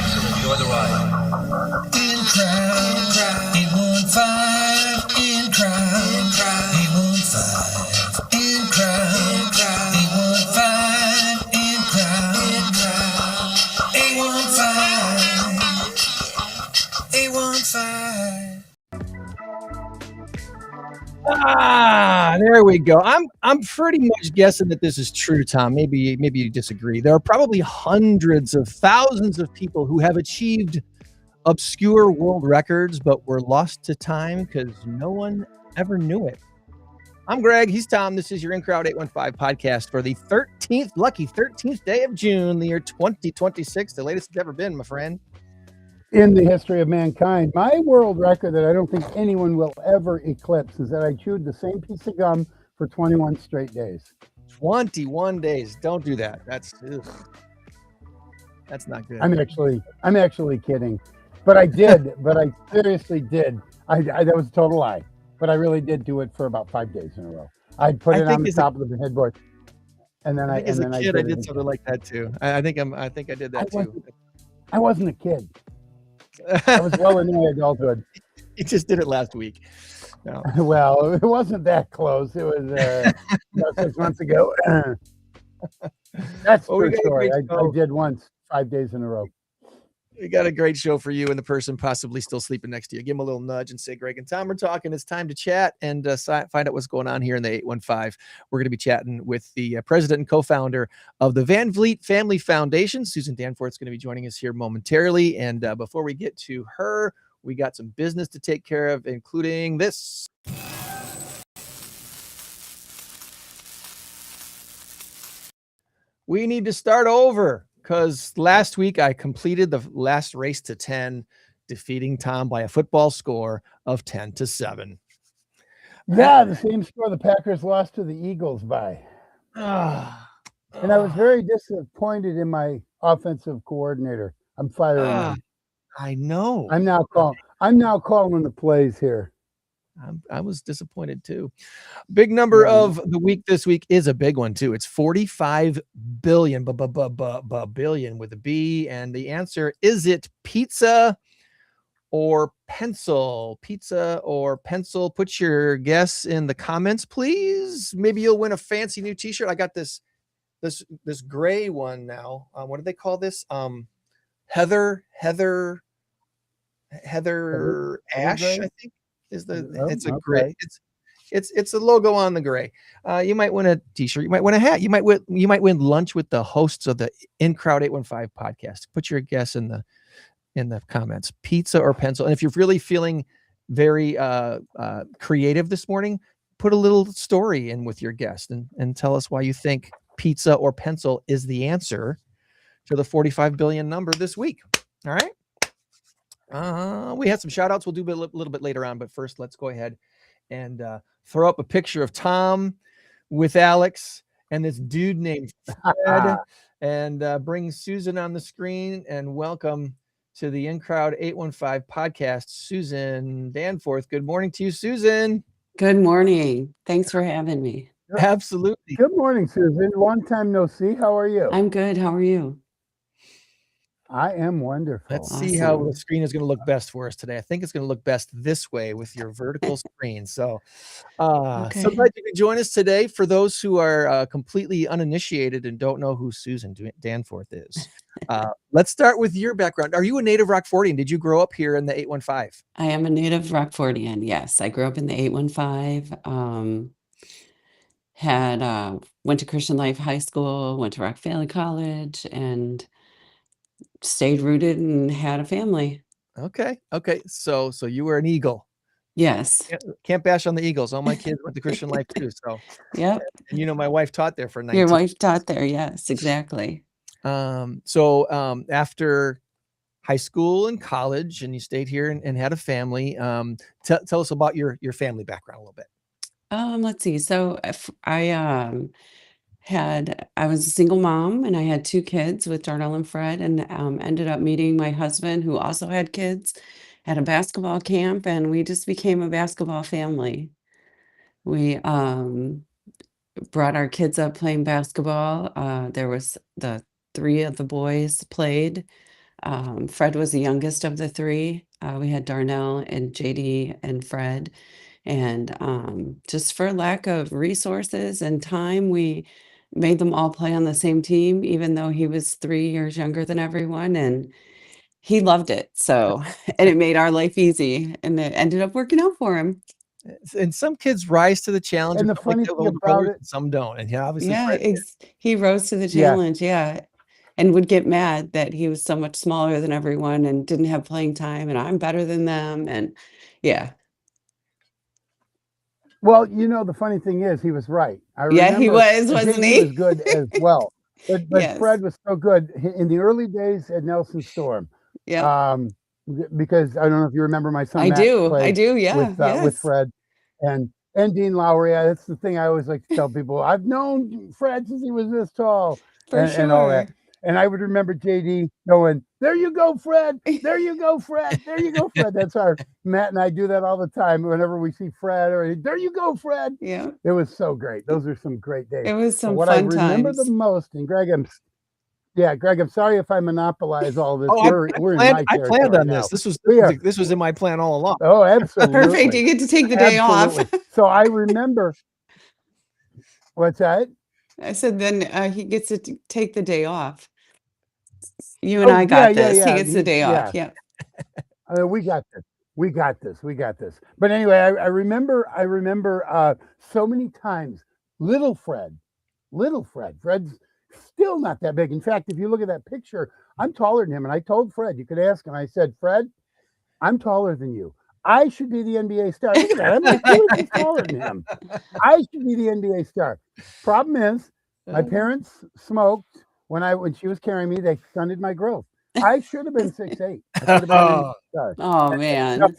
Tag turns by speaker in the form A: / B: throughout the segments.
A: Thanks and enjoy the ride. In crowd, 815, in crowd, 815, in crowd, 815, in crowd, 815, 815.
B: There we go. I'm pretty much guessing that this is true, Tom. Maybe you disagree. There are probably hundreds of thousands of people who have achieved obscure world records but were lost to time because no one ever knew it. I'm Greg. He's Tom. This is your In Crowd 815 podcast for the 13th, lucky 13th day of June, the year 2026, the latest it's ever been, my friend.
C: In the history of mankind, my world record that I don't think anyone will ever eclipse is that I chewed the same piece of gum for 21 straight days.
B: 21 days. Don't do that. That's not good.
C: I'm actually kidding, but I did. But I seriously did. That was a total lie. But I really did do it for about 5 days in a row. I'd put it on the top of the headboard, and then I
B: did something like that too. I think I did that too.
C: I wasn't a kid. I was well into my adulthood.
B: You just did it last week. No.
C: Well, it wasn't that close. It was 6 months ago. That's the story. I did once 5 days in a row.
B: We got a great show for you and the person possibly still sleeping next to you. Give him a little nudge and say, Greg and Tom are talking. It's time to chat and find out what's going on here in the 815. We're going to be chatting with the president and co-founder of the Vanvleet Family Foundation. Susan Danforth is going to be joining us here momentarily. And before we get to her, we got some business to take care of, including this. We need to start over. Because last week I completed the last race to 10, defeating Tom by a football score of 10-7.
C: Yeah, the same score the Packers lost to the Eagles by. And I was very disappointed in my offensive coordinator. I'm firing him.
B: I know.
C: I'm now calling the plays here.
B: I was disappointed too. Big number of the week this week is a big one too. It's 45 billion, billion with a B. And the answer, is it pizza or pencil? Pizza or pencil? Put your guess in the comments, please. Maybe you'll win a fancy new t-shirt. I got this gray one now. What do they call this? Heather Ash, I think. It's a gray. It's a logo on the gray. You might win a t-shirt. You might win a hat. You might win lunch with the hosts of the In Crowd 815 podcast. Put your guess in the comments. Pizza or pencil. And if you're really feeling very creative this morning, put a little story in with your guest and tell us why you think pizza or pencil is the answer to the 45 billion number this week. All right. We had some shout outs. We'll do a little bit later on, but first let's go ahead and throw up a picture of Tom with Alex and this dude named Fred and bring Susan on the screen and welcome to the In Crowd 815 podcast, Susan Danforth. Good morning to you, Susan.
D: Good morning. Thanks for having me.
B: Absolutely.
C: Good morning, Susan. Long time no see. How are you?
D: I'm good. How are you?
C: I am wonderful.
B: Let's see how the screen is going to look best for us today. I think it's going to look best this way with your vertical screen. So, so glad you could join us today. For those who are completely uninitiated and don't know who Susan Danforth is, let's start with your background. Are you a native Rockfordian? Did you grow up here in the 815?
D: I am a native Rockfordian. Yes, I grew up in the 815. Went to Christian Life High School, went to Rock Valley College, and stayed rooted and had a family.
B: Okay. So you were an Eagle.
D: Yes.
B: Can't bash on the Eagles. All my kids went to Christian Life too. So
D: yep.
B: And my wife taught there for 19
D: years. Your wife taught there. Yes, exactly.
B: So after high school and college, and you stayed here and had a family, tell us about your family background a little bit.
D: Let's see. So I was a single mom and I had 2 kids with Darnell and Fred, and ended up meeting my husband who also had kids at a basketball camp, and we just became a basketball family. We brought our kids up playing basketball. There was the 3 of the boys played. Fred was the youngest of the three. We had Darnell and JD and Fred. And just for lack of resources and time, we made them all play on the same team, even though he was 3 years younger than everyone. And he loved it. So, and it made our life easy. And it ended up working out for him.
B: And some kids rise to the challenge.
C: And the funny thing about it,
B: some don't. And obviously,
D: Yeah,
B: Fred did.
D: he rose to the challenge. Yeah. And would get mad that he was so much smaller than everyone and didn't have playing time. And I'm better than them. And yeah.
C: well, the funny thing is, he was right. I
D: Yeah, he
C: remember
D: was, wasn't
C: JD
D: he?
C: was good as well, but
D: Yes.
C: Fred was so good in the early days at Nelson Storm.
D: Yeah.
C: Because I don't know if you remember my son
D: I
C: Matt
D: do.
C: played
D: Yeah.
C: with
D: Yes.
C: Fred and Dean Lowry. That's the thing I always like to tell people. I've known Fred since he was this tall,
D: For
C: and all that.
D: sure.
C: And I would remember JD going, "There you go, Fred. There you go, Fred. There you go, Fred." That's Matt and I do that all the time whenever we see Fred. Or "There you go, Fred."
D: Yeah.
C: It was so great. Those are some great days.
D: It was
C: But
D: some
C: what I
D: fun
C: remember
D: times.
C: the most, and Greg, I'm sorry if I monopolize all this.
B: Oh,
C: We're in my
B: I
C: territory
B: planned on
C: now.
B: this. This
C: are.
B: was in my plan all along.
C: Oh, absolutely.
D: Perfect. You get to take the day off.
C: Absolutely. So I remember. What's that?
D: I said then he gets to take the day off. You and I got this. He gets the day off. Yeah.
C: We got this. We got this. We got this. But anyway, I remember so many times little Fred's still not that big. In fact, if you look at that picture, I'm taller than him. And I told Fred, you could ask him. I said, "Fred, I'm taller than you. I should be the NBA star." Look at that. I'm like 2 inches taller than him. I should be the NBA star. Problem is, my parents smoked when she was carrying me. They stunted my growth. I should have been 6'8". I should have been an NBA star.
D: Oh man.
C: Now,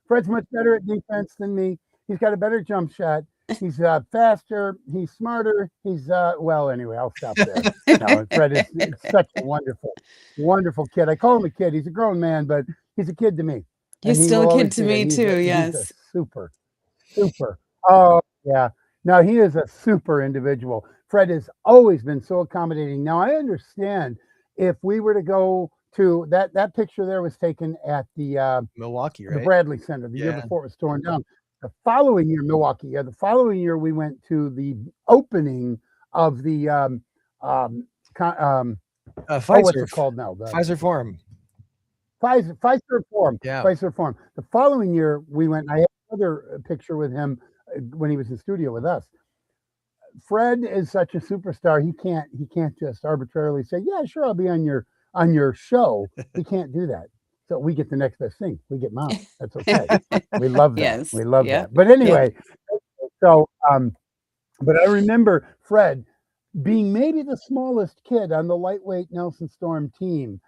C: Fred's much better at defense than me. He's got a better jump shot. He's faster. He's smarter. He's well. Anyway, I'll stop there. No, Fred is such a wonderful kid. I call him a kid. He's a grown man, but he's a kid to me.
D: He's still a kid to me too. Yes.
C: He's a super. Oh yeah. No, he is a super individual. Fred has always been so accommodating. Now I understand if we were to go to that picture there was taken at the
B: Milwaukee, right?
C: The Bradley Center the year before it was torn down. The following year, Milwaukee. Yeah, the following year we went to the opening of the
B: Pfizer,
C: what's it called now? The
B: Pfizer Forum.
C: Pfizer Forum.
B: Yeah.
C: Pfizer Forum. The following year we went. I had another picture with him when he was in studio with us. Fred is such a superstar. He can't just arbitrarily say, "Yeah, sure, I'll be on your show." He can't do that. So we get the next best thing. We get Mom. That's okay. We love that.
D: Yes.
C: We love that. But anyway, so but I remember Fred being maybe the smallest kid on the lightweight Nelson Storm team,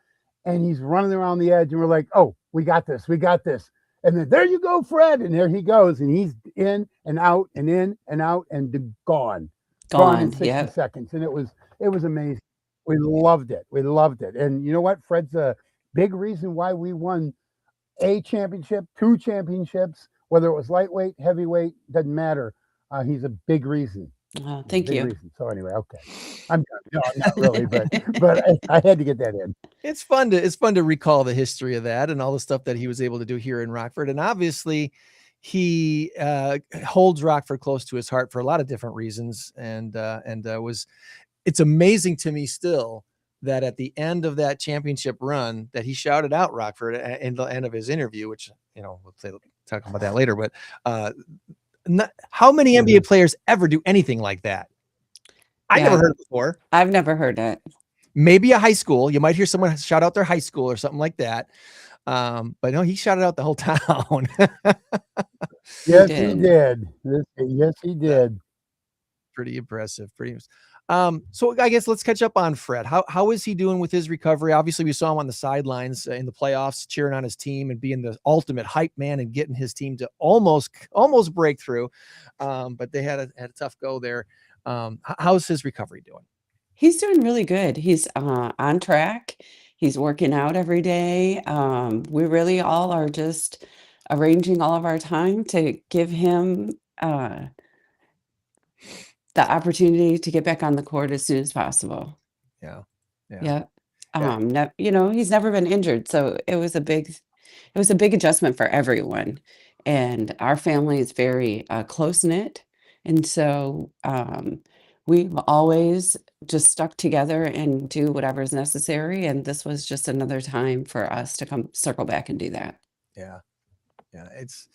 C: and he's running around the edge, and we're like, "Oh, we got this. We got this." And then there you go, Fred, and there he goes, and he's in and out and in and out and gone in 60 seconds, and it was amazing. We loved it. And you know what? Fred's a big reason why we won a championship, 2 championships, whether it was lightweight, heavyweight, doesn't matter. He's a big reason.
D: Thank you.
C: Reason. So anyway, okay, I'm done. No, not really, but I had to get that in.
B: It's fun to recall the history of that and all the stuff that he was able to do here in Rockford, and obviously he holds Rockford close to his heart for a lot of different reasons, and it's amazing to me still that at the end of that championship run that he shouted out Rockford at the end of his interview, which we'll talk about that later, but how many NBA players ever do anything like that? I never heard it before. I've
D: never heard it.
B: Maybe a high school. You might hear someone shout out their high school or something like that. But no, he shouted out the whole town.
C: Yes, he did. Yes, he did.
B: Pretty impressive. So I guess let's catch up on Fred. How is he doing with his recovery? Obviously, we saw him on the sidelines in the playoffs, cheering on his team and being the ultimate hype man and getting his team to almost break through. But they had a tough go there. How's his recovery doing?
D: He's doing really good. He's on track. He's working out every day. We really all are just arranging all of our time to give him the opportunity to get back on the court as soon as possible.
B: Yeah.
D: he's never been injured, so it was a big adjustment for everyone. And our family is very close knit, and so we've always just stuck together and do whatever is necessary. And this was just another time for us to come circle back and do that.
B: Yeah. It's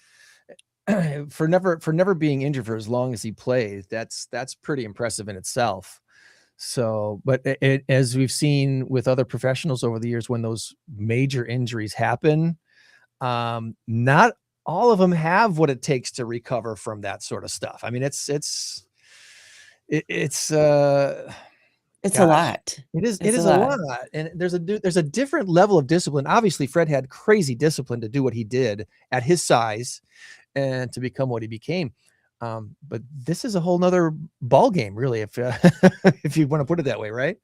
B: for never being injured for as long as he played. That's pretty impressive in itself. So, but as we've seen with other professionals over the years, when those major injuries happen, not all of them have what it takes to recover from that sort of stuff. I mean, it's
D: It's a lot.
B: it is
D: It's a
B: a
D: lot.
B: lot, and there's a different level of discipline. Obviously, Fred had crazy discipline to do what he did at his size and to become what he became. But this is a whole nother ball game, really, if if you want to put it that way, right?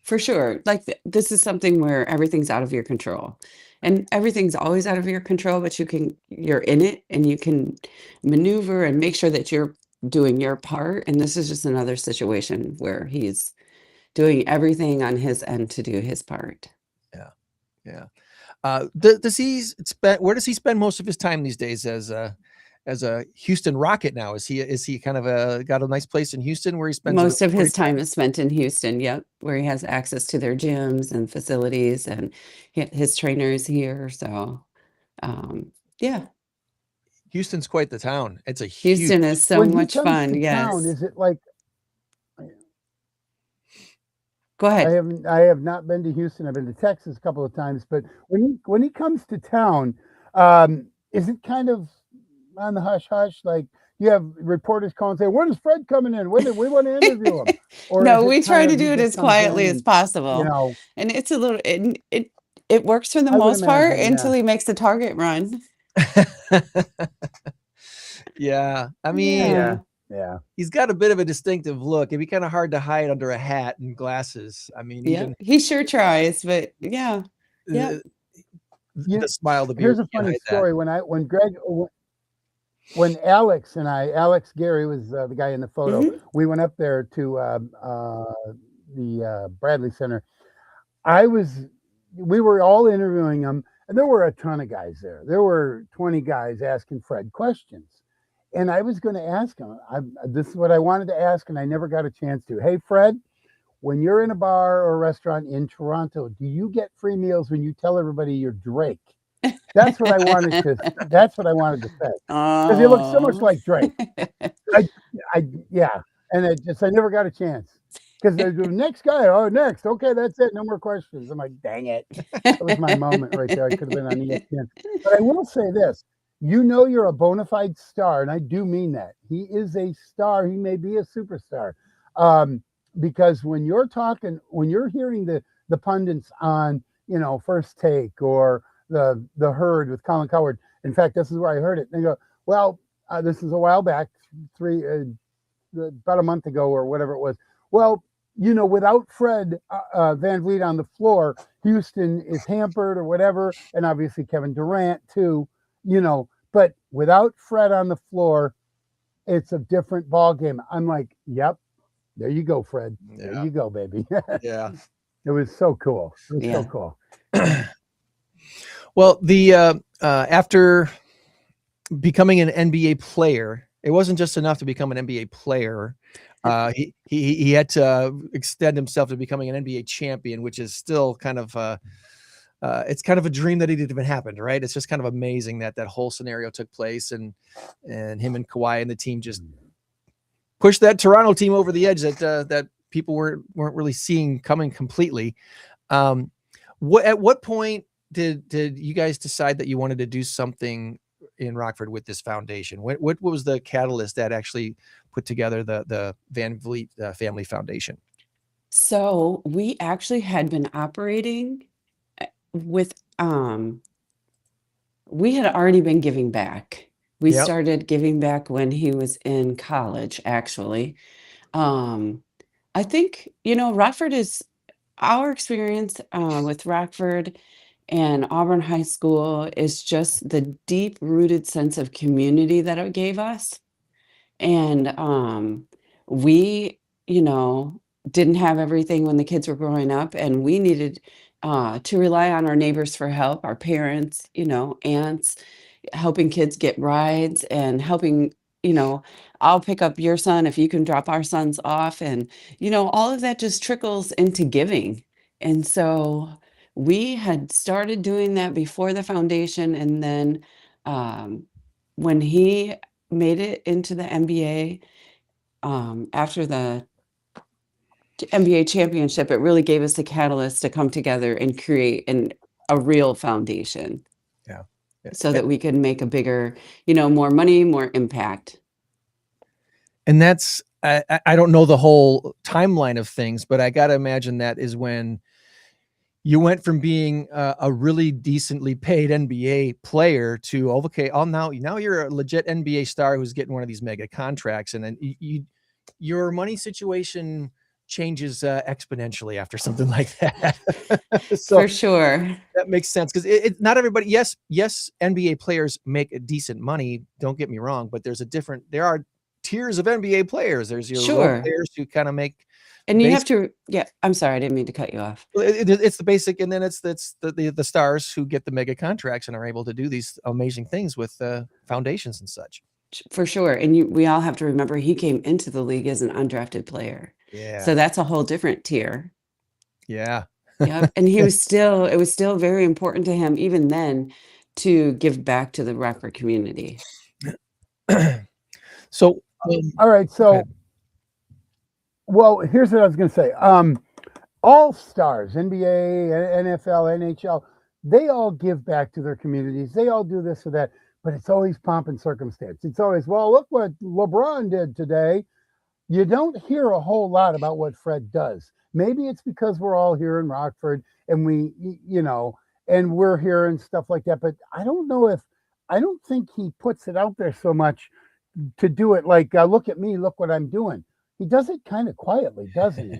D: For sure. Like this is something where everything's out of your control. And everything's always out of your control, but you're in it and you can maneuver and make sure that you're doing your part. And this is just another situation where he's doing everything on his end to do his part.
B: Yeah. Does he spend? Where does he spend most of his time these days as a Houston Rocket now? Is he kind of got a nice place in Houston where he spends
D: Most of his time is spent in Houston, yep, where he has access to their gyms and facilities, and his trainer is here. So, yeah,
B: Houston's quite the town. It's a
D: Houston
B: huge.
D: is so
C: When he
D: much
C: comes
D: fun.
C: to town,
D: Yes.
C: is it like
D: Go
C: I
D: ahead.
C: have not been to Houston. I've been to Texas a couple of times, but when he comes to town, is it kind of on the hush hush? Like you have reporters calling saying, "When is Fred coming in? When do we want to interview him?" Or
D: No,
C: is it
D: we try
C: kind
D: to
C: of he
D: do it
C: just
D: as
C: comes in
D: quietly as
C: and
D: possible. And it's a little it works for the
C: I would
D: most part
C: imagine,
D: until he makes the target run.
B: Yeah, I mean,
C: yeah.
B: he's got a bit of a distinctive look. It'd be kind of hard to hide under a hat and glasses. I mean,
D: Yeah,
B: even
D: he sure tries, but yeah. Yeah.
B: uh, the smile, the beard.
C: Here's a
B: You can't
C: funny
B: hide that.
C: story. When Alex Gary was the guy in the photo,
D: Mhm.
C: we went up there to the Bradley Center. We were all interviewing him, and there were a ton of guys there. There were 20 guys asking Fred questions. And I was going to ask him, this is what I wanted to ask, and I never got a chance to. Hey, Fred, when you're in a bar or a restaurant in Toronto, do you get free meals when you tell everybody you're Drake? That's what I wanted to say. Because he looks so much
D: Oh.
C: like Drake. Yeah. And I never got a chance. Because they do next guy. Oh, next. Okay, that's it. No more questions. I'm like, dang it. That was my moment right there. I could have been on ESPN. But I will say this. You're a bona fide star, and I do mean that. He is a star. He may be a superstar. Because when you're hearing the pundits on, First Take or the Herd with Colin Cowherd. In fact, this is where I heard it. They go, well, this is a while back, about a month ago or whatever it was. Well, without Fred Vanvleet on the floor, Houston is hampered or whatever, and obviously Kevin Durant too. But without Fred on the floor, it's a different ball game. I'm like, yep, there you go, Fred.
B: Yeah.
C: There you go, baby.
B: Yeah.
C: It was so cool. So cool.
B: Well, after becoming an NBA player, it wasn't just enough to become an NBA player. He had to extend himself to becoming an NBA champion, which is still kind of it's kind of a dream that it even happened, right? It's just kind of amazing that whole scenario took place, and him and Kawhi and the team just pushed that Toronto team over the edge that people weren't really seeing coming completely. At what point did you guys decide that you wanted to do something in Rockford with this foundation? What was the catalyst that actually put together the Vanvleet Family Foundation?
D: So we actually had been operating with we had already been giving back. We
B: Yep.
D: started giving back when he was in college, actually. I think, Rockford is our experience with Rockford and Auburn High School is just the deep rooted sense of community that it gave us. And we, didn't have everything when the kids were growing up, and we needed to rely on our neighbors for help, our parents, aunts, helping kids get rides and helping, I'll pick up your son if you can drop our sons off. And, all of that just trickles into giving. And so we had started doing that before the foundation. And then when he made it into the NBA, after the NBA championship, it really gave us the catalyst to come together and create a real foundation.
B: Yeah.
D: So that we could make a bigger, more money, more impact.
B: And that's, I don't know the whole timeline of things, but I got to imagine that is when you went from being a really decently paid NBA player to, okay, now you're a legit NBA star who's getting one of these mega contracts. And then your money situation changes exponentially after something like that. So
D: for sure,
B: that makes sense, because it's not everybody. Yes, NBA players make decent money. Don't get me wrong, but there are tiers of NBA players. There's your role players who kind of make.
D: And you have to, I'm sorry, I didn't mean to cut you off.
B: It's the basic, and then it's the stars who get the mega contracts and are able to do these amazing things with foundations and such.
D: For sure. And we all have to remember he came into the league as an undrafted player.
B: Yeah.
D: So that's a whole different tier.
B: Yeah.
D: Yeah. And it was still very important to him even then to give back to the Rockford community.
B: So,
C: all right. So, well, here's what I was going to say. All stars, NBA, NFL, NHL, they all give back to their communities. They all do this or that. But it's always pomp and circumstance. It's always, well, look what LeBron did today. You don't hear a whole lot about what Fred does. Maybe it's because we're all here in Rockford and and we're here and stuff like that. But I don't think he puts it out there so much to do it like, look at me, look what I'm doing. He does it kind of quietly, doesn't he?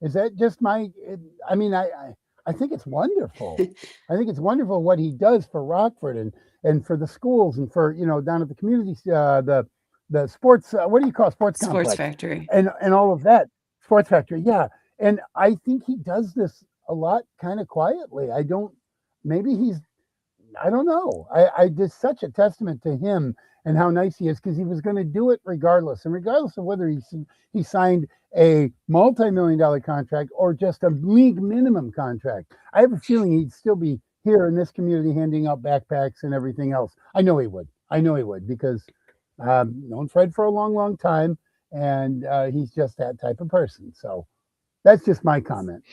C: Is that just I think it's wonderful. I think it's wonderful what he does for Rockford and for the schools and for, down at the community, the sports, what do you call it? Sports
D: factory
C: and all of that. Sports factory. Yeah. And I think he does this a lot kind of quietly. I don't know. I just such a testament to him and how nice he is, because he was going to do it regardless. And regardless of whether he signed a multi-million-dollar contract or just a league minimum contract, I have a feeling he'd still be here in this community handing out backpacks and everything else. I know he would because known Fred for a long, long time, and he's just that type of person. So that's just my comment.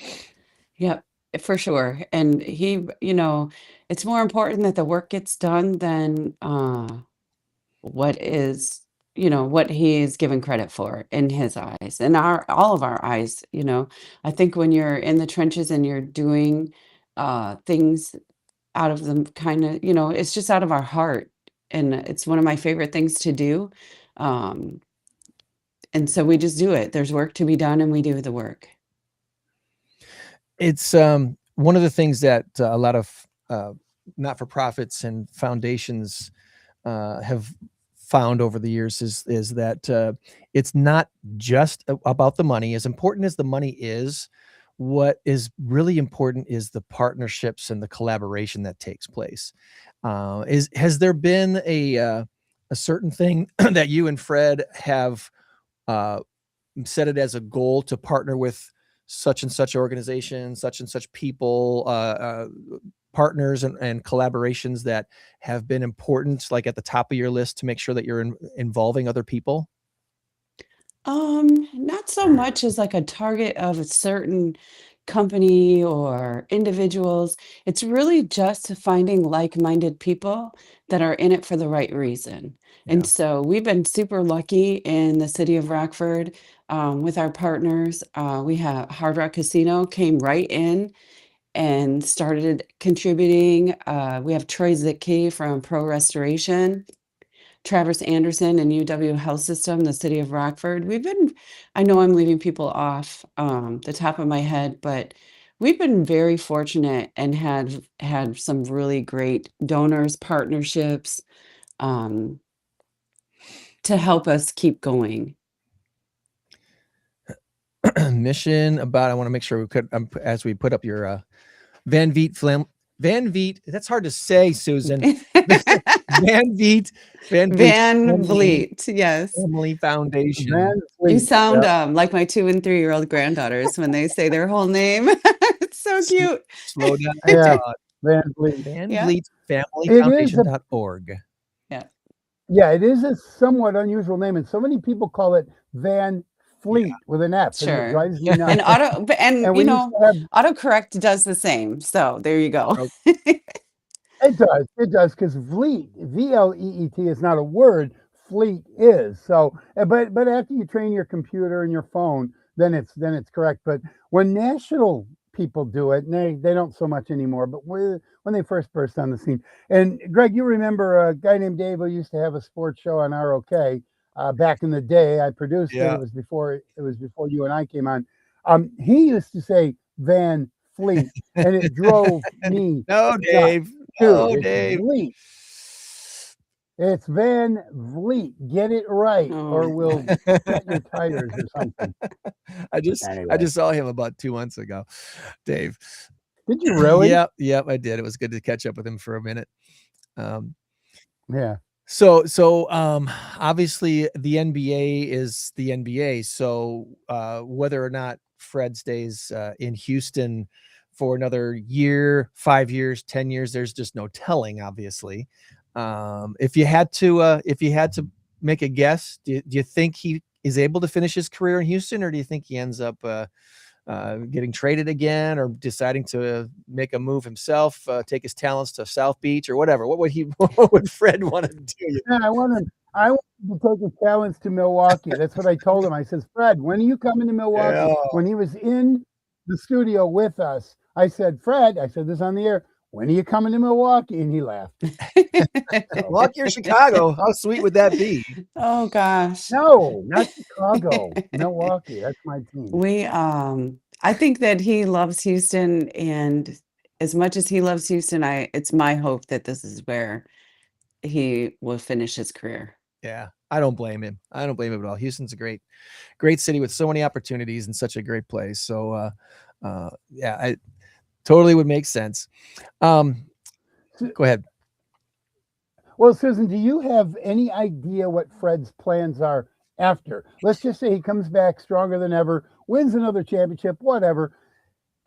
D: Yep, for sure. And he, it's more important that the work gets done than what he is given credit for in his eyes and all of our eyes. I think when you're in the trenches and you're doing things out of them kind of, it's just out of our heart. And it's one of my favorite things to do. And so we just do it. There's work to be done and we do the work.
B: It's one of the things that a lot of not-for-profits and foundations have found over the years is that it's not just about the money. As important as the money is, what is really important is the partnerships and the collaboration that takes place. Has there been a certain thing that you and Fred have set it as a goal to partner with such and such organizations, such and such people, partners and collaborations that have been important, like at the top of your list, to make sure that you're involving other people?
D: Not so much as like a target of a certain company or individuals. It's really just finding like-minded people that are in it for the right reason. And so we've been super lucky in the city of Rockford with our partners. We have Hard Rock Casino came right in and started contributing. We have Troy Zitke from Pro Restoration, Travis Anderson and UW Health System, the city of Rockford. I know I'm leaving people off the top of my head, but we've been very fortunate and had some really great donors, partnerships to help us keep going.
B: Mission about, I want to make sure we could, as we put up your Vanvleet. That's hard to say, Susan. Vanvleet
D: Vanvleet, yes.
B: Family Foundation.
D: You sound like my 2 and 3-year-old granddaughters when they say their whole name. It's so cute.
B: Slow down.
C: Yeah, Vanvleet.
B: Vanvleet Family Foundation.org.
C: Yeah, it is a somewhat unusual name, and so many people call it Van Fleet with an F.
D: Sure.
C: And it drives me nuts.
D: And you know, autocorrect does the same. So there you go.
C: It does, because Vleet, VLEET, is not a word. Fleet is. So, but after you train your computer and your phone, then it's correct. But when national people do it, and they don't so much anymore, but when they first burst on the scene. And Greg, you remember a guy named Dave who used to have a sports show on ROK back in the day. I produced it. It was before you and I came on. He used to say Van Fleet, and it drove me.
B: No, Dave.
C: Dude, Dave. Vleet. It's Van Vleet. Get it right, or we'll cut your tires or something.
B: I just saw him about 2 months ago, Dave.
C: Did you really?
B: Yep, I did. It was good to catch up with him for a minute.
C: Yeah.
B: So obviously the NBA is the NBA. So whether or not Fred stays in Houston for another year, 5 years, 10 years, there's just no telling, obviously. If you had to make a guess, do you think he is able to finish his career in Houston, or do you think he ends up getting traded again, or deciding to make a move himself, take his talents to South Beach or whatever? What would Fred want to do?
C: Yeah, I want to take his talents to Milwaukee. That's what I told him. I says, Fred, when are you coming to Milwaukee?
B: Yeah.
C: When he was in the studio with us, I said, Fred, I said this on the air, when are you coming to Milwaukee? And he laughed.
B: Milwaukee or Chicago? How sweet would that be?
D: Oh gosh.
C: No, not Chicago. Milwaukee. That's my team.
D: I think that he loves Houston, and as much as he loves Houston, it's my hope that this is where he will finish his career.
B: Yeah, I don't blame him. I don't blame him at all. Houston's a great city with so many opportunities and such a great place. So yeah, I totally would make sense. Go ahead.
C: Well, Susan, do you have any idea what Fred's plans are after? Let's just say he comes back stronger than ever, wins another championship, whatever.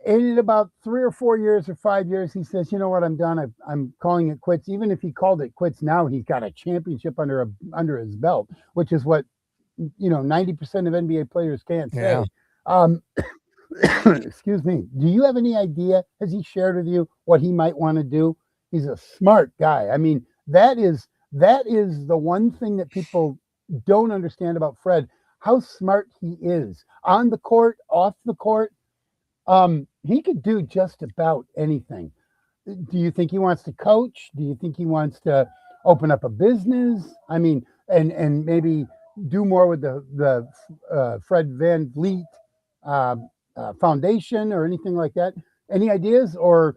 C: And in about 3 or 4 years or 5 years, he says, you know what, I'm done. I'm calling it quits. Even if he called it quits now, he's got a championship under his belt, which is what 90% of NBA players can't say.
B: Yeah.
C: Excuse me. Do you have any idea? Has he shared with you what he might want to do? He's a smart guy. I mean, that is the one thing that people don't understand about Fred, how smart he is on the court, off the court. He could do just about anything. Do you think he wants to coach? Do you think he wants to open up a business? I mean, and maybe do more with the Fred VanVleet Foundation or anything like that? Any ideas, or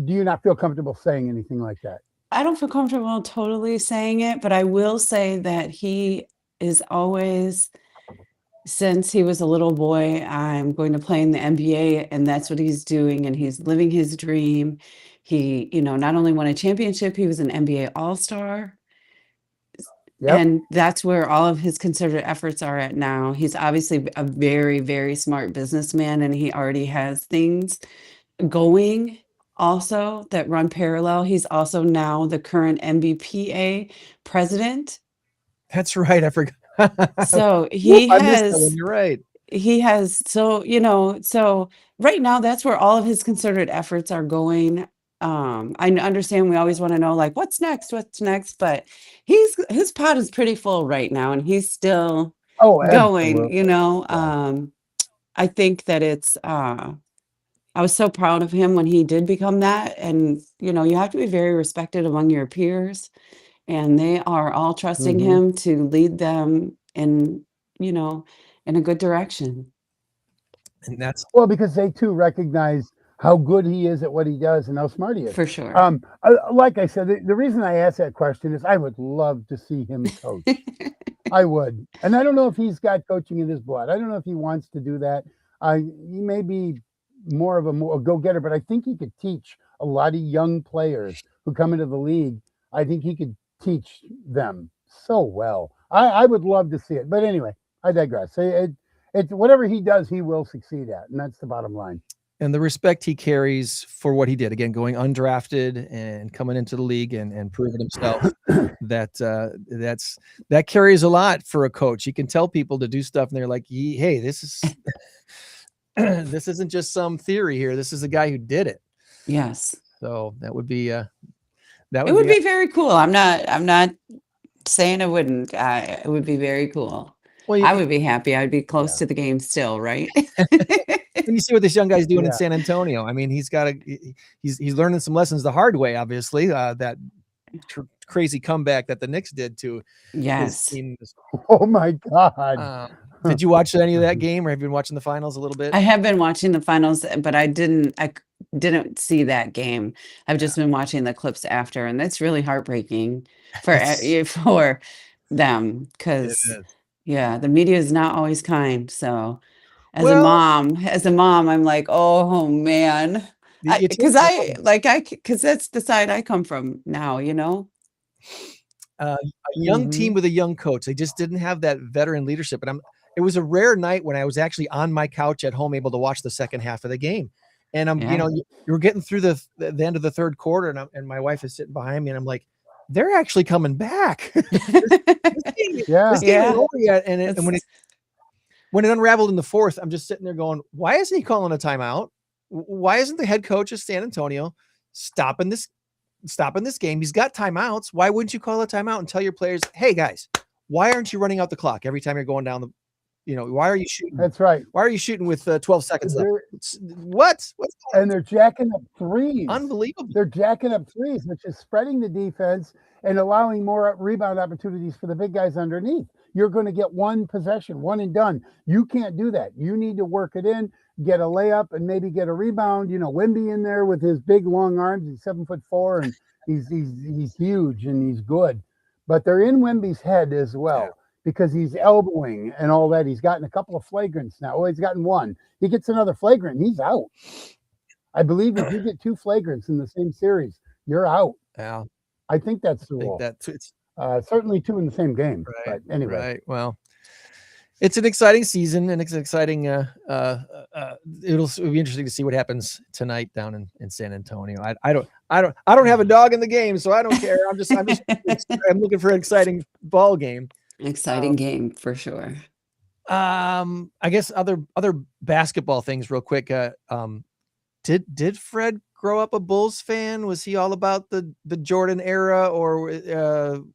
C: do you not feel comfortable saying anything like that?
D: I don't feel comfortable totally saying it, but I will say that he is always, since he was a little boy, I'm going to play in the NBA, and that's what he's doing, and he's living his dream. He, not only won a championship, he was an NBA All-Star.
C: Yep.
D: And that's where all of his concerted efforts are at now. He's obviously a very, very smart businessman, and he already has things going also that run parallel. He's also now the current MBPA president.
B: That's right. I forgot.
D: So he
B: has, you're right.
D: He has, so right now that's where all of his concerted efforts are going. I understand we always want to know, like, what's next, but his pot is pretty full right now, and he's still going, I think that it's, I was so proud of him when he did become that. And, you have to be very respected among your peers, and they are all trusting him to lead them in a good direction.
B: And that's
C: because they too recognize how good he is at what he does and how smart he is.
D: For sure.
C: Like I said, the reason I asked that question is I would love to see him coach. I would. And I don't know if he's got coaching in his blood. I don't know if he wants to do that. He may be more of a go-getter, but I think he could teach a lot of young players who come into the league. I think he could teach them so well. I would love to see it. But anyway, I digress. It's whatever he does, he will succeed at, and that's the bottom line.
B: And the respect he carries for what he did, again, going undrafted and coming into the league and proving himself, that carries a lot for a coach. You can tell people to do stuff, and they're like, "Hey, this is this isn't just some theory here. This is a guy who did it."
D: Yes.
B: So that would be
D: it would be very cool. I'm not saying it wouldn't. It would be very cool. Well, I would be happy. I'd be close to the game still, right?
B: And you see what this young guy's doing in San Antonio. I mean, he's learning some lessons the hard way, obviously. That crazy comeback that the Knicks did to his team.
C: Oh my God.
B: Did you watch any of that game, or have you been watching the finals a little bit?
D: I have been watching the finals, but I didn't see that game. I've just been watching the clips after, and that's really heartbreaking for them, because the media is not always kind. So as a mom, I'm like, oh man, because that's the side I come from now,
B: a young team with a young coach. They just didn't have that veteran leadership. And it was a rare night when I was actually on my couch at home, able to watch the second half of the game. And you're getting through the end of the third quarter, and my wife is sitting behind me, and I'm like, they're actually coming back. this game isn't over yet. And when it unraveled in the fourth, I'm just sitting there going, why isn't he calling a timeout? Why isn't the head coach of San Antonio stopping this game? He's got timeouts. Why wouldn't you call a timeout and tell your players, hey guys, why aren't you running out the clock every time you're going down why are you shooting?
C: That's right.
B: Why are you shooting with 12 seconds left? What's
C: and they're jacking up threes.
B: Unbelievable.
C: They're jacking up threes, which is spreading the defense and allowing more rebound opportunities for the big guys underneath. You're going to get one possession, one and done. You can't do that. You need to work it in, get a layup, and maybe get a rebound. Wemby in there with his big long arms. He's 7'4", and he's huge and he's good. But they're in Wemby's head as well, because he's elbowing and all that. He's gotten a couple of flagrants now. Oh, he's gotten one. He gets another flagrant, he's out. I believe if you get 2 flagrants in the same series, you're out.
B: Yeah.
C: I think that's the rule. Certainly 2 in the same game.
B: Right,
C: but anyway.
B: Right. Well, it's an exciting season, and it's an exciting. It'll be interesting to see what happens tonight down in San Antonio. I don't have a dog in the game, so I don't care. I'm looking for an exciting ball game.
D: Exciting game for sure.
B: I guess other basketball things real quick. Did Fred grow up a Bulls fan? Was he all about the Jordan era, or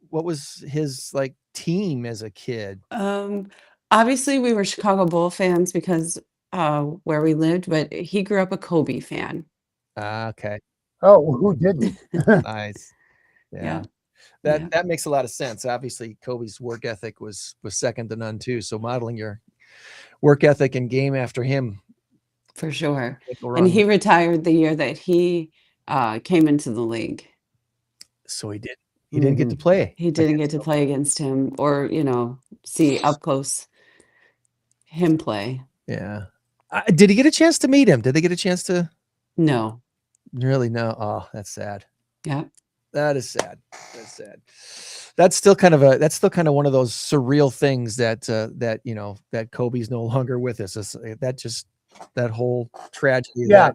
B: what was his team as a kid?
D: Obviously we were Chicago Bull fans because where we lived, but he grew up a Kobe fan.
B: Okay.
C: Oh, who didn't?
B: Nice. Yeah. That makes a lot of sense. Obviously, Kobe's work ethic was second to none too. So modeling your work ethic and game after him,
D: for sure. And he retired the year that he came into the league.
B: So he didn't get to play.
D: He didn't get to play against him, or see up close him play.
B: Yeah. Did he get a chance to meet him? Did they get a chance to?
D: No.
B: Really? No. Oh, that's sad.
D: Yeah.
B: That is sad. That's sad. That's still kind of one of those surreal things that Kobe's no longer with us. That whole tragedy.
C: Yeah.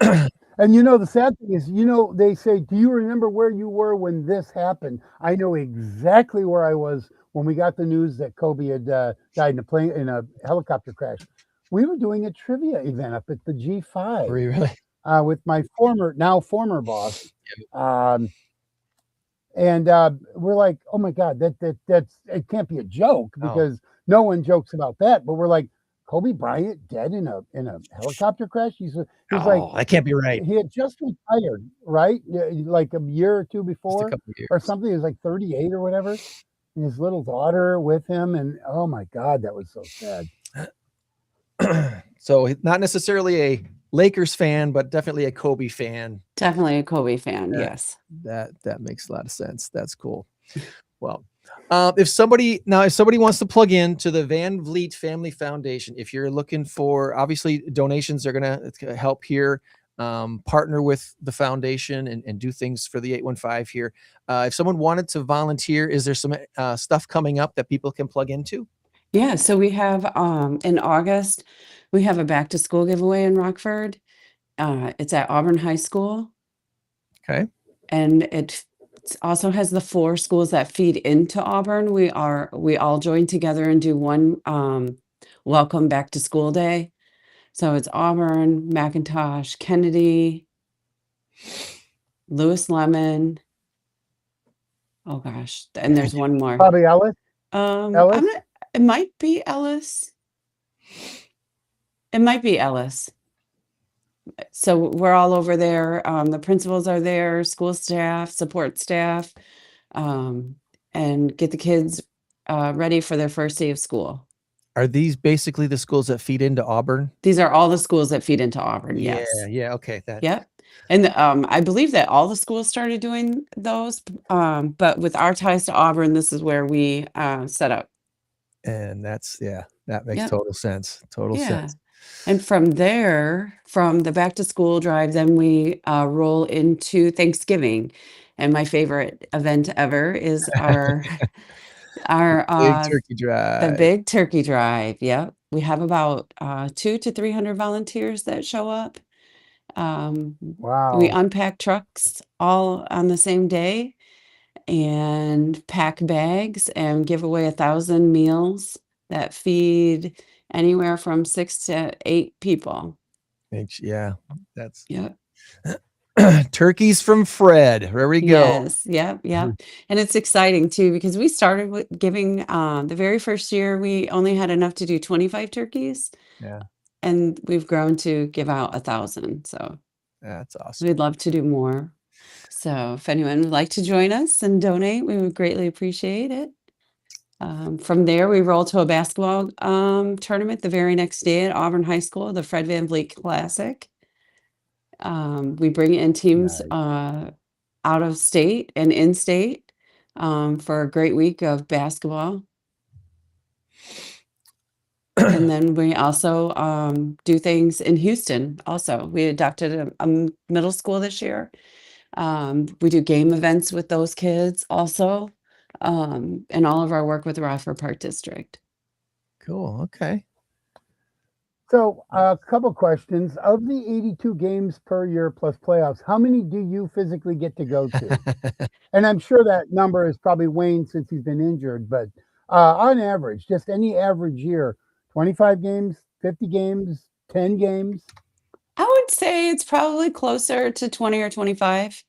C: And the sad thing is, they say, do you remember where you were when this happened? I know exactly where I was when we got the news that Kobe had died in a helicopter crash. We were doing a trivia event up at the G5.
B: Were you really?
C: With my former boss. And we're like, oh my God, that's it can't be a joke, because no one jokes about that. But we're like, Kobe Bryant dead in a helicopter crash? He's like,
B: that can't be right.
C: He had just retired, right? Like a year or two before, or something. He was like 38 or whatever. And his little daughter with him. And oh my God, that was so sad.
B: So not necessarily a Lakers fan, but definitely a Kobe fan.
D: Definitely a Kobe fan. Yes.
B: That makes a lot of sense. That's cool. Well, If somebody wants to plug in to the Vanvleet Family Foundation, if you're looking for, obviously donations are going to help here, partner with the foundation and do things for the 815 here. If someone wanted to volunteer, is there some stuff coming up that people can plug into?
D: Yeah, so we have in August, we have a back to school giveaway in Rockford. It's at Auburn High School.
B: Okay.
D: And it also has the 4 schools that feed into Auburn. We all join together and do one welcome back to school day. So it's Auburn, McIntosh, Kennedy, Lewis Lemon. Oh gosh, and there's one more.
C: Probably Ellis. Ellis?
D: It might be Ellis. It might be Ellis. So we're all over there. The principals are there, school staff, support staff, and get the kids ready for their first day of school.
B: Are these basically the schools that feed into Auburn?
D: These are all the schools that feed into Auburn. Yes.
B: Yeah. Okay.
D: Yep. And I believe that all the schools started doing those. But with our ties to Auburn, this is where we set up.
B: And that makes total sense. Total sense.
D: And from there, from the back to school drive, then we roll into Thanksgiving. And my favorite event ever is our
B: big turkey drive.
D: The big turkey drive. Yep. We have about 200 to 300 volunteers that show up.
C: Wow.
D: We unpack trucks all on the same day and pack bags and give away 1,000 meals that feed anywhere from 6 to 8 people.
B: Yeah, that's
D: Yep.
B: Turkeys from Fred. There we go.
D: Yes. Yep. And it's exciting too, because we started with giving the very first year, we only had enough to do 25 turkeys.
B: Yeah.
D: And we've grown to give out 1,000. So
B: that's awesome.
D: We'd love to do more. So if anyone would like to join us and donate, we would greatly appreciate it. From there, we roll to a basketball tournament the very next day at Auburn High School, the Fred VanVleet Classic. We bring in teams out of state and in state for a great week of basketball. And then we also do things in Houston. Also, we adopted a middle school this year. We do game events with those kids also, and all of our work with the Rockford Park District.
B: Cool. Okay.
C: So a couple questions. Of the 82 games per year plus playoffs, how many do you physically get to go to? And I'm sure that number has probably waned since he's been injured, but on average, just any average year, 25 games, 50 games, 10 games?
D: I would say it's probably closer to 20 or 25.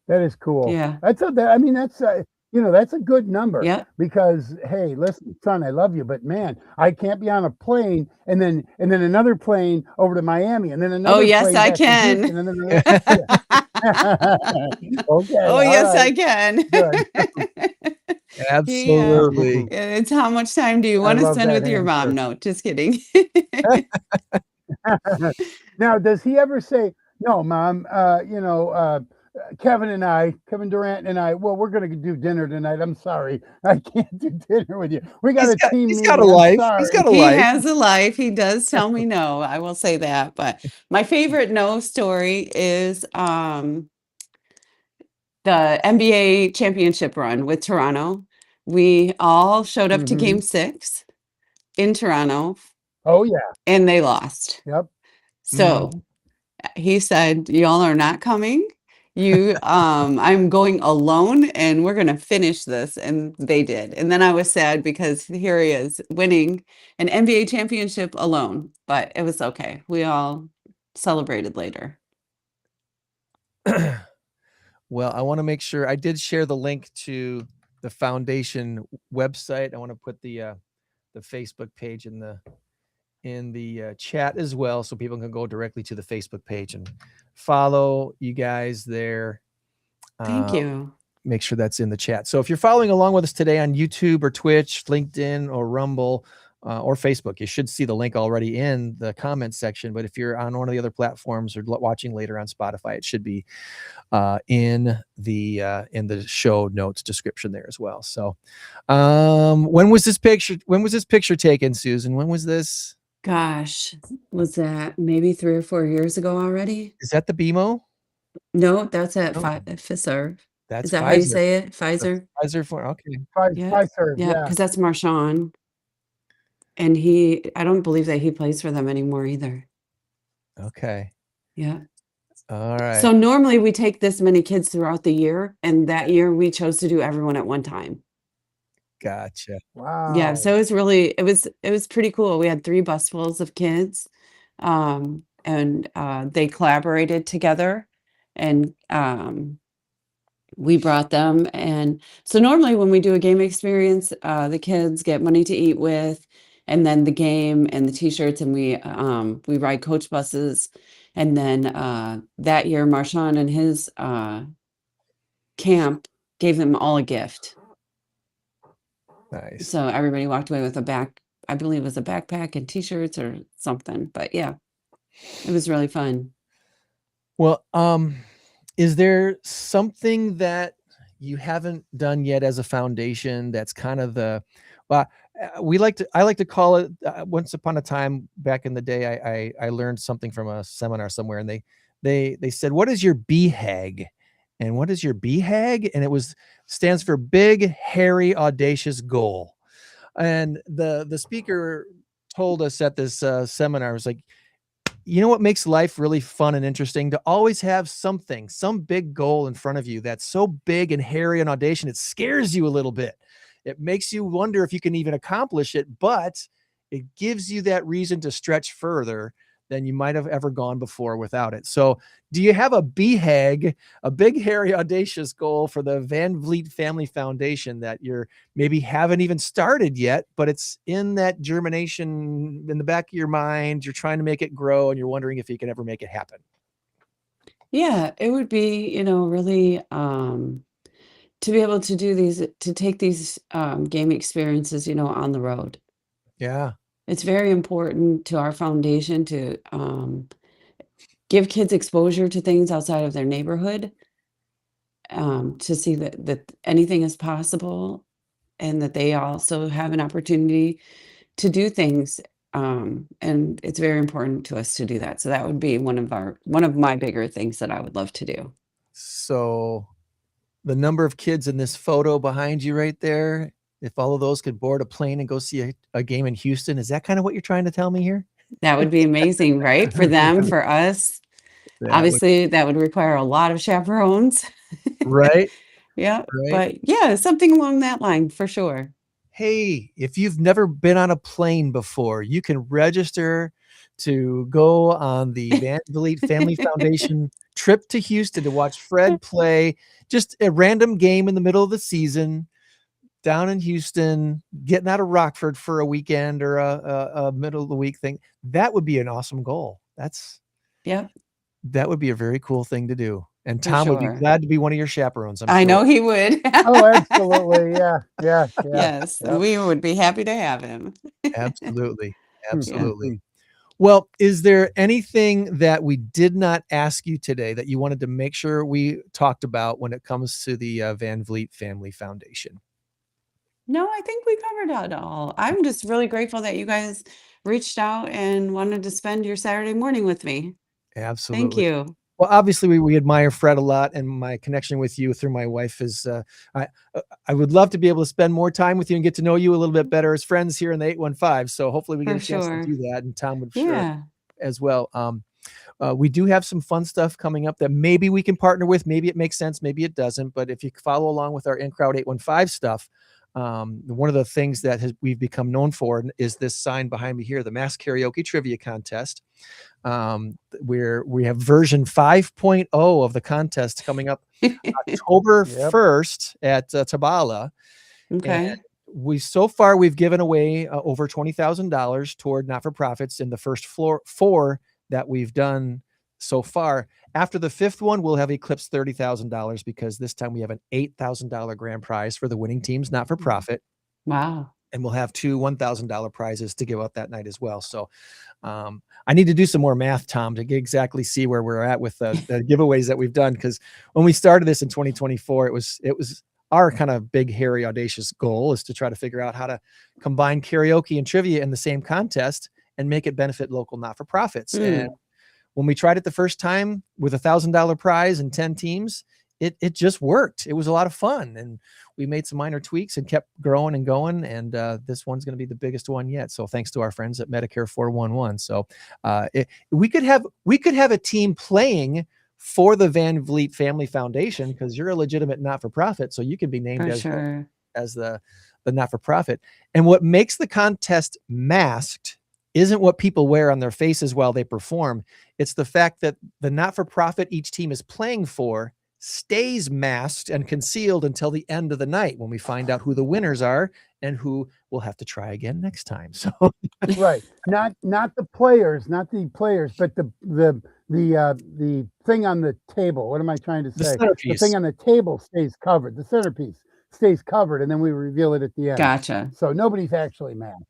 C: That is cool.
D: Yeah.
C: That's a good number.
D: Yeah.
C: Because hey, listen, son, I love you, but man, I can't be on a plane and then another plane over to Miami and then another.
D: Oh yes,
C: plane
D: I
C: back to
D: can.
C: Houston, and then okay.
D: Oh yes,
C: right.
D: I can.
C: Good.
B: Absolutely.
D: Yeah. It's how much time do you want to spend with your mom? No, just kidding.
C: Now, does he ever say, no, Mom, Kevin Durant and I, well, we're going to do dinner tonight. I'm sorry. I can't do dinner with you. We got a team meeting.
B: He's got a life.
D: He has a life. He does tell me no. I will say that. But my favorite no story is the NBA championship run with Toronto. We all showed up to game 6 in Toronto.
C: Oh, yeah.
D: And they lost.
C: Yep.
D: So he said, y'all are not coming. I'm going alone and we're going to finish this. And they did. And then I was sad because here he is winning an NBA championship alone, but it was okay. We all celebrated later.
B: Well, I want to make sure I did share the link to the foundation website. I want to put the Facebook page in the chat as well, so people can go directly to the Facebook page and follow you guys there.
D: Thank you.
B: Make sure that's in the chat. So if you're following along with us today on YouTube or Twitch, LinkedIn or Rumble, or Facebook. You should see the link already in the comments section, but if you're on one of the other platforms or watching later on Spotify, it should be in the show notes description there as well. So when was this picture taken, Susan? When was this?
D: Gosh, was that maybe 3 or 4 years ago already?
B: Is that the BMO?
D: No, that's at
B: No.
D: Pfizer.
B: That's
D: Is that how you
B: Pfizer.
D: say it? Pfizer?
B: Pfizer for okay.
D: Yeah.
C: Pfizer,
D: Yeah,
C: yeah.
D: because that's Marshawn. And I don't believe that he plays for them anymore either.
B: Okay.
D: Yeah.
B: All right.
D: So normally we take this many kids throughout the year, and that year we chose to do everyone at one time.
B: Gotcha.
C: Wow.
D: Yeah, so it was pretty cool. We had 3 busfuls of kids, and they collaborated together, and we brought them. And so normally when we do a game experience, the kids get money to eat with, and then the game and the t-shirts, and we ride coach buses. And then that year, Marshawn and his camp gave them all a gift.
B: Nice.
D: So everybody walked away with I believe it was a backpack and t-shirts or something. But yeah, it was really fun.
B: Well, is there something that you haven't done yet as a foundation that's kind of I like to call it, once upon a time back in the day, I learned something from a seminar somewhere, and they said, what is your BHAG? And what is your BHAG? And it stands for big, hairy, audacious goal. And the speaker told us at this seminar, was like, you know what makes life really fun and interesting? To always have some big goal in front of you that's so big and hairy and audacious, it scares you a little bit. It makes you wonder if you can even accomplish it, but it gives you that reason to stretch further than you might have ever gone before without it. So do you have a BHAG, a big, hairy, audacious goal for the Vanvleet Family Foundation that you're maybe haven't even started yet, but it's in that germination in the back of your mind, you're trying to make it grow, and you're wondering if you can ever make it happen?
D: Yeah, it would be, really to be able to take these game experiences, on the road.
B: Yeah.
D: It's very important to our foundation to give kids exposure to things outside of their neighborhood, to see that anything is possible, and that they also have an opportunity to do things. And it's very important to us to do that. So that would be one of my bigger things that I would love to do.
B: So the number of kids in this photo behind you right there, if all of those could board a plane and go see a game in Houston, is that kind of what you're trying to tell me here?
D: That would be amazing, right? For them, for us. Obviously, that would require a lot of chaperones.
B: Right.
D: Yeah.
B: Right.
D: But yeah, something along that line for sure.
B: Hey, if you've never been on a plane before, you can register to go on the Vanvleet Family Foundation trip to Houston to watch Fred play just a random game in the middle of the season down in Houston, getting out of Rockford for a weekend or a middle of the week thing. That would be an awesome goal.
D: Yep.
B: That would be a very cool thing to do. And
D: For
B: Tom would be
D: sure.
B: glad to be one of your chaperones.
D: I know he would.
C: Oh, absolutely. Yeah.
D: Yes.
C: Yep.
D: We would be happy to have him.
B: Absolutely. Absolutely. Well, is there anything that we did not ask you today that you wanted to make sure we talked about when it comes to the Vanvleet Family Foundation?
D: No, I think we covered it all. I'm just really grateful that you guys reached out and wanted to spend your Saturday morning with me.
B: Absolutely.
D: Thank you.
B: Well, obviously we admire Fred a lot, and my connection with you through my wife is, I would love to be able to spend more time with you and get to know you a little bit better as friends here in the 815. So hopefully we get
D: For
B: a chance
D: sure.
B: to do that, and Tom would
D: Yeah.
B: sure as well. We do have some fun stuff coming up that maybe we can partner with. Maybe it makes sense, maybe it doesn't. But if you follow along with our In-Crowd 815 stuff, one of the things that we've become known for is this sign behind me here, the Mass Karaoke Trivia Contest. Where we have version 5.0 of the contest coming up October 1st at Tabala.
D: Okay.
B: And so far we've given away over $20,000 toward not-for-profits in the first four that we've done so far. After the 5th one, we'll have eclipsed $30,000 because this time we have an $8,000 grand prize for the winning team's not-for-profit.
D: Wow.
B: and we'll have 2 $1,000 prizes to give out that night as well. So I need to do some more math, Tom, to exactly see where we're at with the giveaways that we've done. Because when we started this in 2024, it was our kind of big, hairy, audacious goal is to try to figure out how to combine karaoke and trivia in the same contest and make it benefit local not-for-profits. And when we tried it the first time with $1,000 prize and 10 teams, it just worked. It was a lot of fun, and we made some minor tweaks and kept growing and going. And this one's going to be the biggest one yet. So thanks to our friends at Medicare 411. So we could have a team playing for the Vanvleet Family Foundation, because you're a legitimate not-for-profit, so you can be named as the not-for-profit. And what makes the contest masked isn't what people wear on their faces while they perform. It's the fact that the not-for-profit each team is playing for stays masked and concealed until the end of the night, when we find out who the winners are and who will have to try again next time. So
C: right, not the players, but the thing on the table. What am I trying to say? The thing on the table stays covered. The centerpiece stays covered, and then we reveal it at the end.
D: Gotcha.
C: So nobody's actually masked,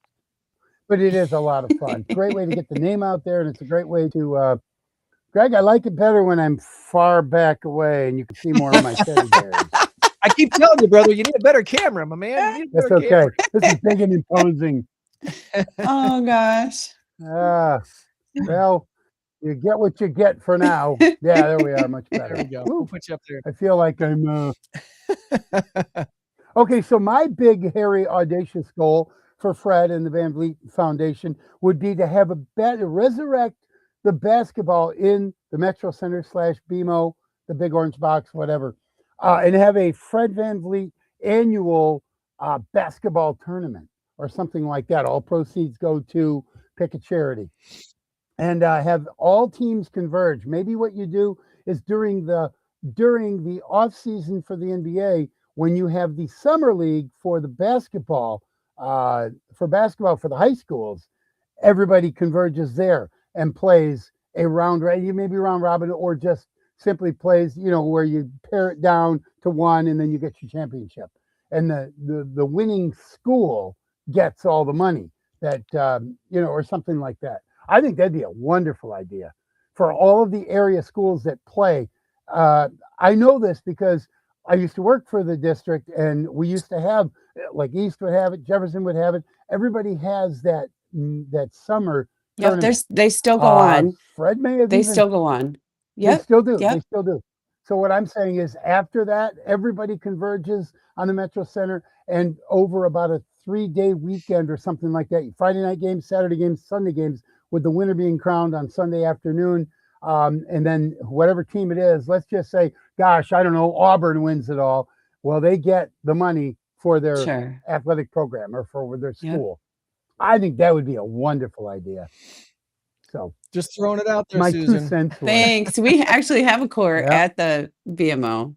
C: but it is a lot of fun. Great way to get the name out there, and it's a great way to. Greg, I like it better when I'm far back away and you can see more of my teddy bears.
B: I keep telling you, brother, you need a better camera, my man.
C: That's okay. Camera. This is big and imposing.
D: Oh, gosh.
C: Well, you get what you get for now. Yeah, there we are. Much better.
B: There we go. We'll put you up there.
C: I feel like I'm... Okay, so my big, hairy, audacious goal for Fred and the Vanvleet Foundation would be to have resurrect the basketball in the Metro Center / BMO, the Big Orange Box, whatever, and have a Fred VanVleet annual basketball tournament or something like that. All proceeds go to pick a charity, and have all teams converge. Maybe what you do is during the off season for the NBA, when you have the summer league for the basketball, for the high schools, everybody converges there and plays a round robin, or just simply plays, where you pare it down to one and then you get your championship. And the winning school gets all the money that, or something like that. I think that'd be a wonderful idea for all of the area schools that play. I know this because I used to work for the district, and we used to have, like, East would have it, Jefferson would have it. Everybody has that summer.
D: Yep, they still go on.
C: Fred may have
D: still go on.
C: Yep. They still do. Yep. They still do. So what I'm saying is, after that, everybody converges on the Metro Center, and over about a 3-day weekend or something like that, Friday night games, Saturday games, Sunday games, with the winner being crowned on Sunday afternoon. And then whatever team it is, let's just say, gosh, I don't know, Auburn wins it all. Well, they get the money for their athletic program or for their school. Yep. I think that would be a wonderful idea. So
B: just throwing it out there, Susan.
C: 2 cents.
D: Thanks. We actually have a court at the BMO,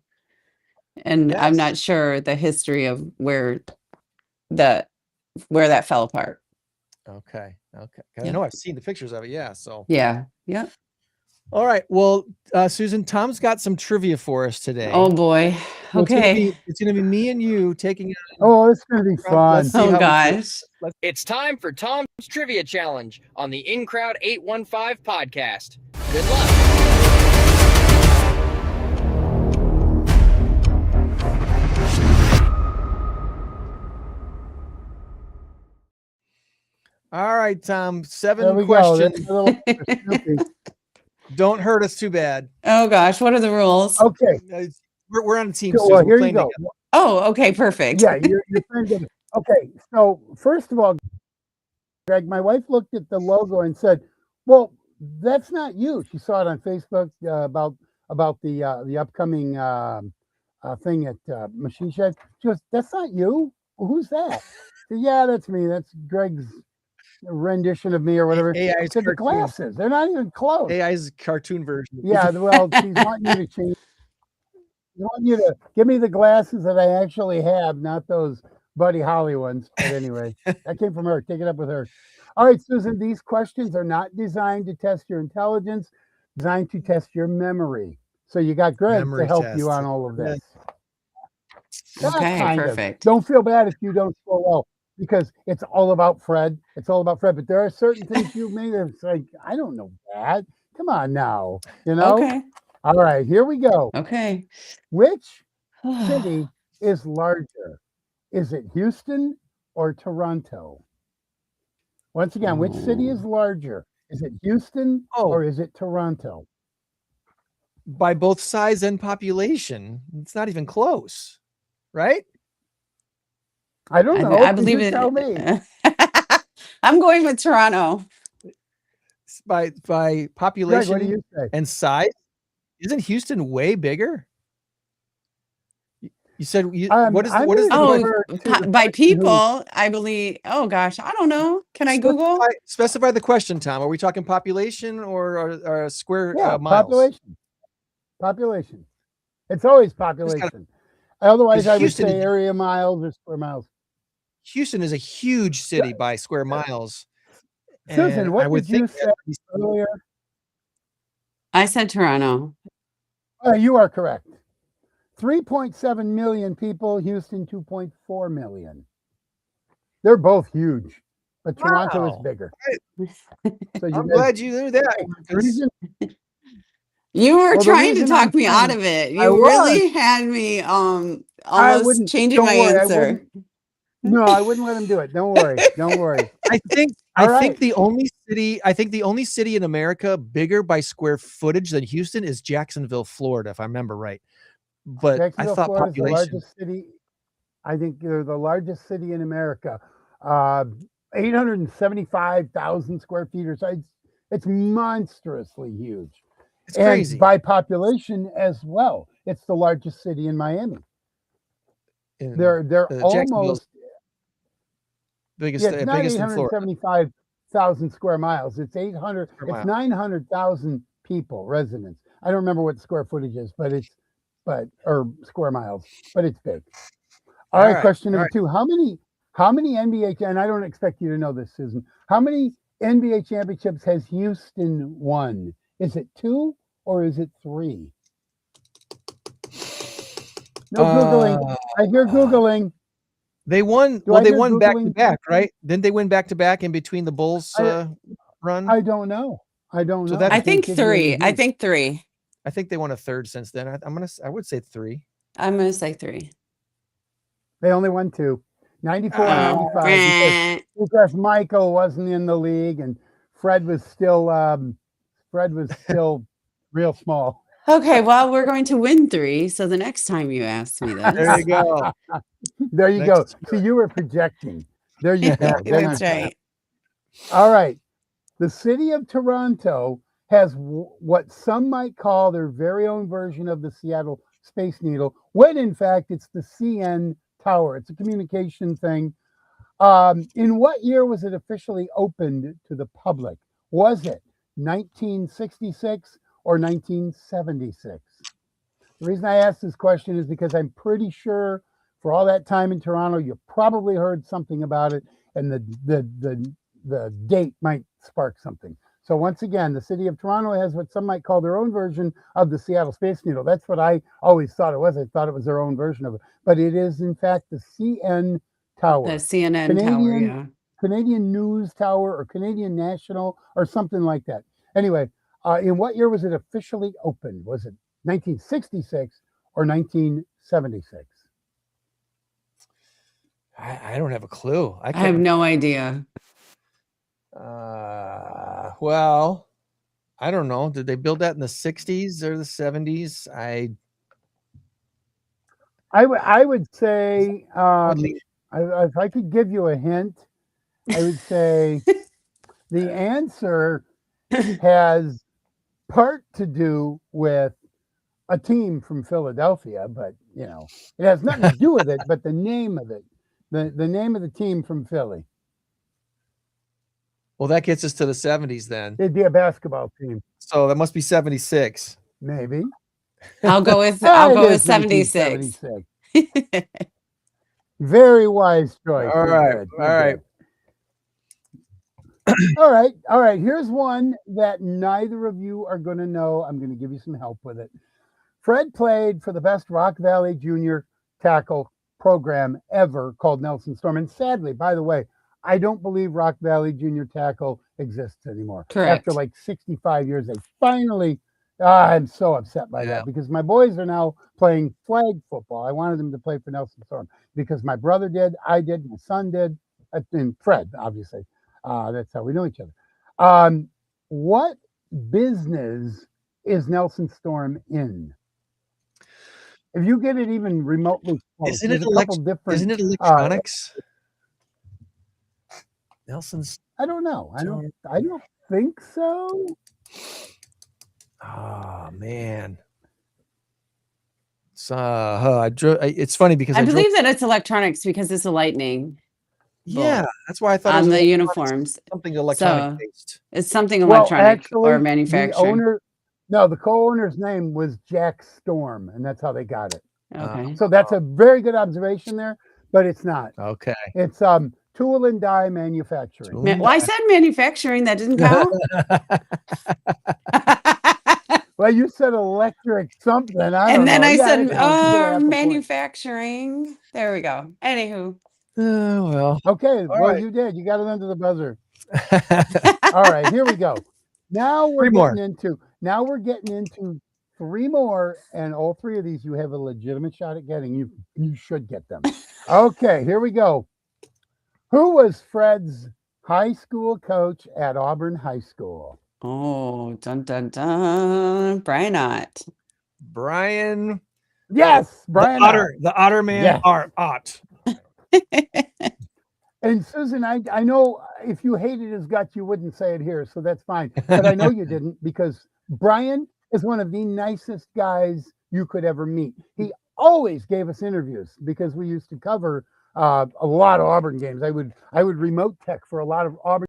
D: and I'm not sure the history of where that fell apart.
B: Okay. I know I've seen the pictures of it. Yeah. So
D: yeah.
B: All right. Well, Susan, Tom's got some trivia for us today.
D: Oh boy. Okay.
B: It's gonna be me and you taking it.
C: Oh, it's gonna be fun.
D: Oh gosh.
E: It's time for Tom's Trivia Challenge on the In Crowd 815 podcast. Good luck.
B: All right, Tom. 7 questions. Don't hurt us too bad.
D: Oh gosh, what are the rules?
C: Okay.
B: We're on a team.
C: So, here you go.
B: Together.
D: Oh, okay, perfect.
C: Yeah, you're playing together. Okay, so first of all, Greg, my wife looked at the logo and said, "Well, that's not you." She saw it on Facebook about the upcoming thing at Machine Shed. She goes, "That's not you. Well, who's that?" I said, "Yeah, that's me. That's Greg's rendition of me or whatever."
B: AI's
C: the glasses, they're not even close.
B: AI's cartoon version.
C: Yeah, well, she's wanting you to change. I want you to give me the glasses that I actually have, not those Buddy Holly ones. But anyway, that came from her. Take it up with her. All right, Susan, these questions are not designed to test your intelligence, designed to test your memory. So you got Greg to help you on all of this.
D: Okay, perfect.
C: Don't feel bad if you don't score well. because it's all about Fred. It's all about Fred. But there are certain things you made that's like, I don't know that. Come on now, you know?
D: Okay.
C: All right, here we go.
D: Okay.
C: Which city is larger? Is it Houston or Toronto? Once again, which city is larger? Is it Houston or is it Toronto?
B: By both size and population, it's not even close, right?
C: I don't know.
D: I believe
C: you
D: it.
C: tell me.
D: I'm going with Toronto.
B: By population
C: Greg, what do you say?
B: and size, isn't Houston way bigger? You said what is the
D: by people? I believe. Oh gosh, I don't know. Can I Google?
B: Specify the question, Tom. Are we talking population or square
C: miles? Population. It's always population. Otherwise, I would say area miles or square miles.
B: Houston is a huge city by square miles.
C: Susan, what would you say earlier?
D: I said Toronto.
C: You are correct. 3.7 million people, Houston 2.4 million. They're both huge, but Toronto is bigger.
B: So I'm glad you knew that.
D: You were trying to talk me out of it. You really had me almost changing my answer.
C: No, I wouldn't let him do it. Don't worry. Don't worry.
B: I think the only city in America bigger by square footage than Houston is Jacksonville, Florida, if I remember right. But I thought
C: Florida is the largest city. I think they're the largest city in America. 875,000 square feet or so. It's monstrously huge.
B: It's crazy.
C: By population as well. It's the largest city in Miami. They're almost
B: biggest.
C: It's not
B: biggest
C: 875,000 square miles. It's 800. It's 900,000 people, residents. I don't remember what the square footage is, or square miles, but it's big. All right, question number 2. How many NBA, and I don't expect you to know this, Susan, how many NBA championships has Houston won? Is it 2 or is it 3? No Googling. I hear Googling.
B: They won. They won back to back, right? Didn't they win back to back in between the Bulls run?
C: I don't know.
D: I think 3. I think 3.
B: I think they won a third since then. I would say 3.
D: I'm gonna say 3.
C: They only won 2. 94 and 95 because Michael wasn't in the league and Fred was still real small.
D: Okay, well, we're going to win 3. So the next time you ask me this,
B: there you go.
C: There you go. So you were projecting. There you go.
D: That's right.
C: All right. The city of Toronto has what some might call their very own version of the Seattle Space Needle, when in fact it's the CN Tower. It's a communication thing. In what year was it officially opened to the public? Was it 1966 or 1976? The reason I asked this question is because I'm pretty sure for all that time in Toronto, you probably heard something about it, and the date might spark something. So once again, the city of Toronto has what some might call their own version of the Seattle Space Needle. That's what I always thought it was. I thought it was their own version of it. But it is, in fact, the CN Tower.
D: The CNN Tower, yeah.
C: Canadian News Tower or Canadian National or something like that. Anyway, in what year was it officially opened? Was it 1966 or 1976?
B: I don't have a clue.
D: I have no idea.
B: Well, I don't know. Did they build that in the 60s or the 70s?
C: I would say, if I could give you a hint, I would say the answer has part to do with a team from Philadelphia, but it has nothing to do with it, but the name of it, the name of the team from Philly.
B: Well, that gets us to the 70s then.
C: It'd be a basketball team.
B: So that must be 76.
C: Maybe.
D: I'll go with 76.
C: Very wise choice.
B: All right.
C: All right. Here's one that neither of you are going to know. I'm going to give you some help with it. Fred played for the best Rock Valley Junior tackle program ever called Nelson Storm. And sadly, by the way, I don't believe Rock Valley Junior Tackle exists anymore.
D: Correct.
C: After like 65 years, they finally. I'm so upset by that because my boys are now playing flag football. I wanted them to play for Nelson Storm because my brother did, I did, my son did, and Fred, obviously. That's how we know each other. What business is Nelson Storm in? If you get it even remotely close,
B: Isn't it electronics? Nelson's.
C: I don't know. I don't think so.
B: Oh man. It's funny because
D: I believe that it's electronics because it's a lightning.
B: Yeah, that's why I thought
D: on the uniforms.
B: Something electronic based.
D: It's something electronic
C: actually,
D: or manufacturing.
C: The co-owner's name was Jack Storm, and that's how they got it.
D: Okay.
C: So that's a very good observation there, but it's not.
B: Okay.
C: It's tool and die manufacturing.
D: Well, I said manufacturing. That didn't count.
C: Well, you said electric something.
D: I said manufacturing. There we go. Anywho.
B: Well.
C: Okay. Right. You did. You got it under the buzzer. All right. Here we go. Now we're getting into three more, and all three of these you have a legitimate shot at getting. You should get them. Okay. Here we go. Who was Fred's high school coach at Auburn High School?
D: Oh, dun dun dun! Brian Ott.
B: Brian.
C: Yes, Brian.
B: The Otter Man. Yes. Ott.
C: And Susan, I know if you hated his guts, you wouldn't say it here, so that's fine. But I know you didn't because Brian is one of the nicest guys you could ever meet. He always gave us interviews because we used to cover a lot of Auburn games. I would remote tech for a lot of Auburn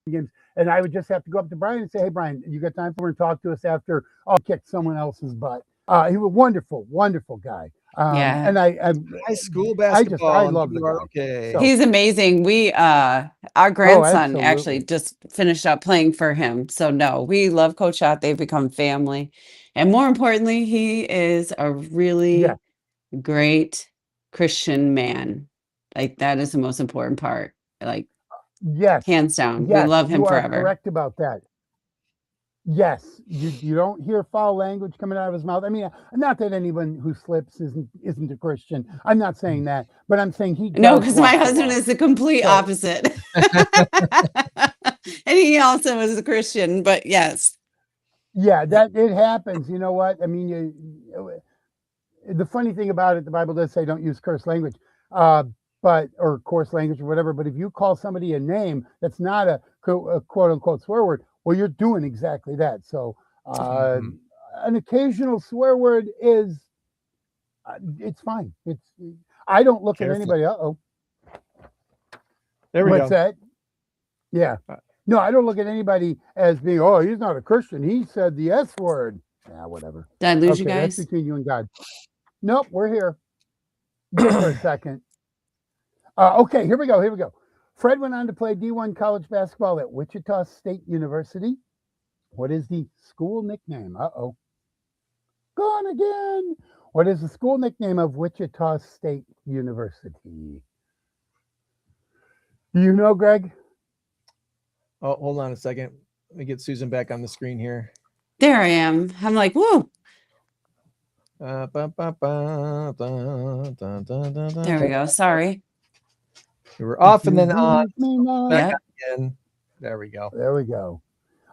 C: games, and I would just have to go up to Brian and say, "Hey, Brian, you got time for and talk to us after I'll kick someone else's butt." He was a wonderful, wonderful guy. And I
B: high school basketball.
C: I love the guy.
B: Okay.
C: So,
D: he's amazing. We our grandson actually just finished up playing for him. So no, we love Coach Ott. They've become family, and more importantly, he is a really great Christian man. Like that is the most important part. Like hands down, we love him forever.
C: You are correct about that. Yes, you don't hear foul language coming out of his mouth. I mean, not that anyone who slips isn't a Christian. I'm not saying that, but I'm saying he.
D: No, because my husband is the complete opposite, and he also is a Christian. But yes,
C: yeah, that it happens. You know what? I mean, the funny thing about it, the Bible does say don't use curse language, or coarse language or whatever. But if you call somebody a name that's not a quote unquote swear word. Well, you're doing exactly that. So an occasional swear word is, it's fine. I don't look at anybody.
B: There we go.
C: What's that? Yeah. No, I don't look at anybody as being, he's not a Christian. He said the S word. Yeah, whatever.
D: Did I lose you guys?
C: That's between you and God. Nope, we're here. Just for a second. Okay, here we go. Fred went on to play D1 college basketball at Wichita State University. What is the school nickname? Gone again. What is the school nickname of Wichita State University? Do you know, Greg?
B: Oh, hold on a second. Let me get Susan back on the screen here.
D: There I am. I'm like, whoa. There we go. Sorry.
B: We were off and then on. Back again. There we go.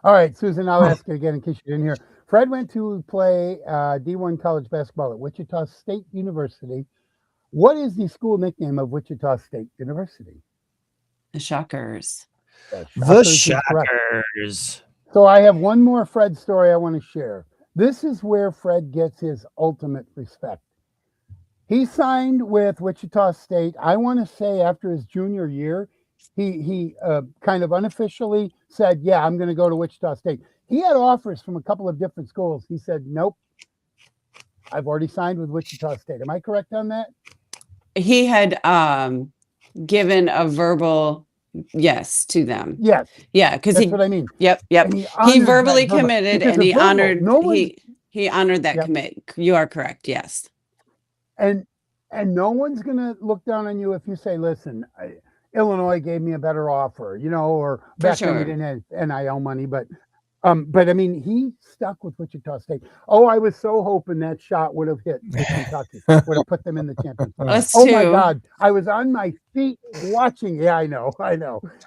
C: All right, Susan, I'll ask you again in case you didn't hear. Fred went to play D1 college basketball at Wichita State University. What is the school nickname of Wichita State University?
D: The Shockers.
B: The Shockers.
C: So I have one more Fred story I want to share. This is where Fred gets his ultimate respect. He signed with Wichita State, I want to say after his junior year. He kind of unofficially said, yeah, I'm going to go to Wichita State. He had offers from a couple of different schools. He said, nope, I've already signed with Wichita State. Am I correct on that?
D: He had given a verbal yes to them.
C: Yes.
D: Yeah, because
C: that's what I mean.
D: Yep. He verbally committed and he honored he honored that commit. You are correct, yes.
C: And And no one's going to look down on you if you say, listen, Illinois gave me a better offer, or back then we didn't have NIL money, but I mean, he stuck with Wichita State. Oh, I was so hoping that shot would have hit with Kentucky, would have put them in the championship. My God. I was on my feet watching. Yeah, I know.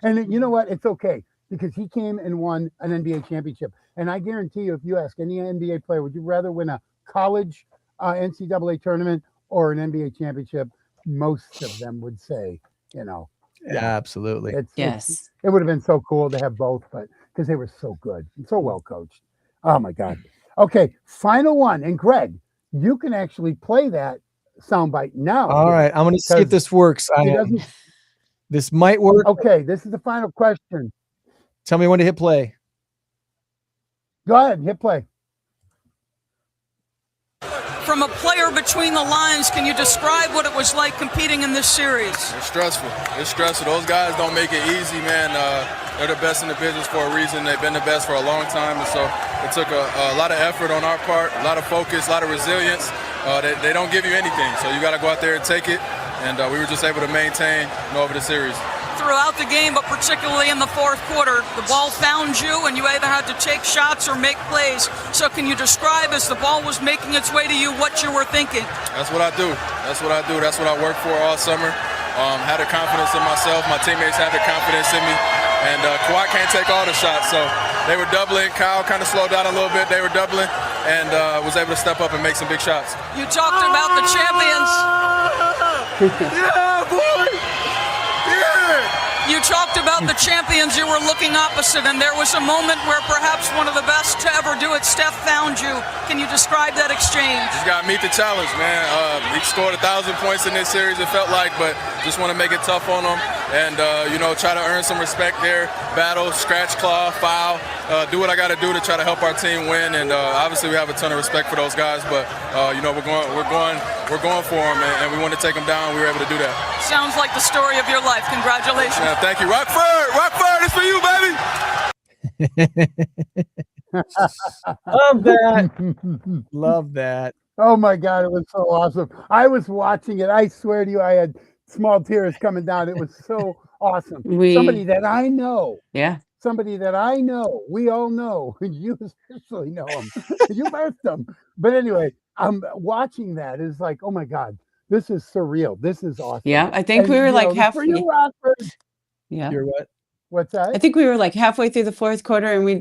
C: And you know what? It's okay because he came and won an NBA championship. And I guarantee you, if you ask any NBA player, would you rather win a college NCAA tournament or an NBA championship? Most of them would say,
B: Yeah, absolutely.
C: It would have been so cool to have both, but because they were so good and so well coached. Oh my God. Okay, final one. And Greg, you can actually play that soundbite now.
B: All right, I'm going to see if this works. This might work.
C: Okay, this is the final question.
B: Tell me when to hit play.
C: Go ahead, hit play.
F: From a player between the lines, can you describe what it was like competing in this series?
G: It's stressful. Those guys don't make it easy, man. They're the best in the business for a reason. They've been the best for a long time, and so it took a lot of effort on our part, a lot of focus, a lot of resilience. They don't give you anything, so you got to go out there and take it, and we were just able to maintain over the series.
F: Throughout the game, but particularly in the fourth quarter, the ball found you and you either had to take shots or make plays. So can you describe, as the ball was making its way to you, what you were thinking?
G: That's what I do. That's what I worked for all summer. Had the confidence in myself. My teammates had the confidence in me. And Kawhi can't take all the shots, so they were doubling. Kyle kind of slowed down a little bit. They were doubling and was able to step up and make some big shots.
F: You talked about the champions.
G: Yeah, boy!
F: You talked about the champions you were looking opposite, and there was a moment where perhaps one of the best to ever do it, Steph, found you. Can you describe that exchange?
G: Just got to meet the challenge, man. He scored 1,000 points in this series, it felt like, but just want to make it tough on him and, try to earn some respect there. Battle, scratch, claw, foul, do what I got to do to try to help our team win. And obviously we have a ton of respect for those guys, but, we're going for them, and we want to take them down. We were able to do that.
F: Sounds like the story of your life. Congratulations.
G: Yeah, thank you. Rockford, it's for you, baby.
B: Love that.
C: Oh my God, it was so awesome. I was watching it. I swear to you, I had small tears coming down. It was so awesome. Somebody that I know.
D: Yeah.
C: Somebody that I know. We all know. You especially know him. You birthed him. But anyway, I'm watching that. It's like, oh my God, this is surreal. This is awesome.
D: Yeah, I think we were like half.
C: For you, Rockford.
D: Yeah.
B: You're what?
C: What's that?
D: I think we were like halfway through the fourth quarter, and we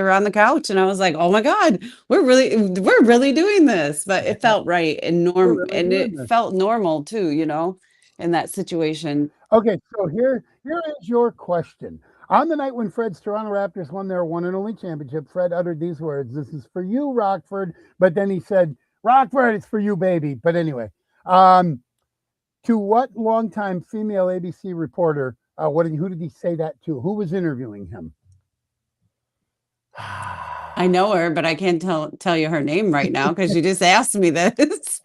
D: were on the couch, and I was like, "Oh my God, we're really doing this." But it felt right and it felt normal too, in that situation.
C: Okay, so here is your question. On the night when Fred's Toronto Raptors won their one and only championship, Fred uttered these words: "This is for you, Rockford." But then he said, "Rockford, it's for you, baby." But anyway, to what longtime female ABC reporter? Who did he say that to? Who was interviewing him?
D: I know her, but I can't tell you her name right now because you just asked me this.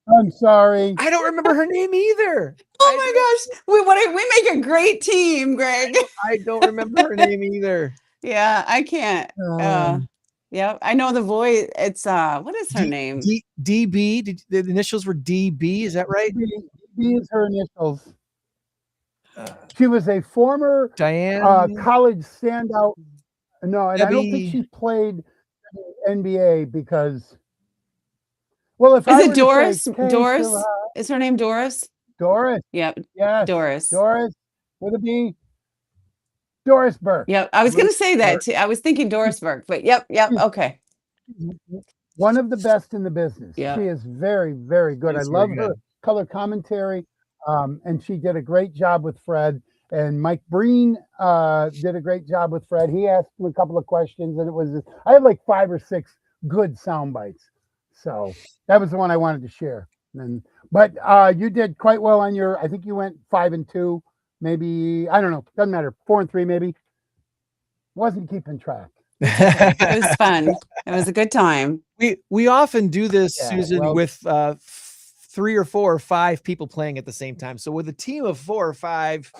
C: I'm sorry.
B: I don't remember her name either.
D: Oh my gosh. We make a great team, Greg.
B: I don't remember her name either.
D: Yeah, I can't. Yeah, I know the voice. It's what is her name?
B: DB. The initials were DB. Is that right?
C: DB is her initials. She was a former
B: Diane
C: college standout. No, and Debbie. I don't think she played NBA because. Well, if
D: is it Doris? Doris is her name. Doris.
C: Doris.
D: Yep.
C: Yes.
D: Doris.
C: Doris. Would it be Doris Burke?
D: Yep. I was going to say that too. I was thinking Doris Burke, but yep. Okay.
C: One of the best in the business.
D: Yeah.
C: She is very, very good. I love her color commentary. And she did a great job with Fred, and Mike Breen did a great job with Fred. He asked him a couple of questions, and I have like 5 or 6 good sound bites. So that was the one I wanted to share. But you did quite well on I think you went 5-2, maybe, I don't know, doesn't matter, 4-3 maybe. Wasn't keeping track.
D: It was fun. It was a good time.
B: We often do this, Susan, with 3 or 4 or 5 people playing at the same time. So with a team of 4 or 5,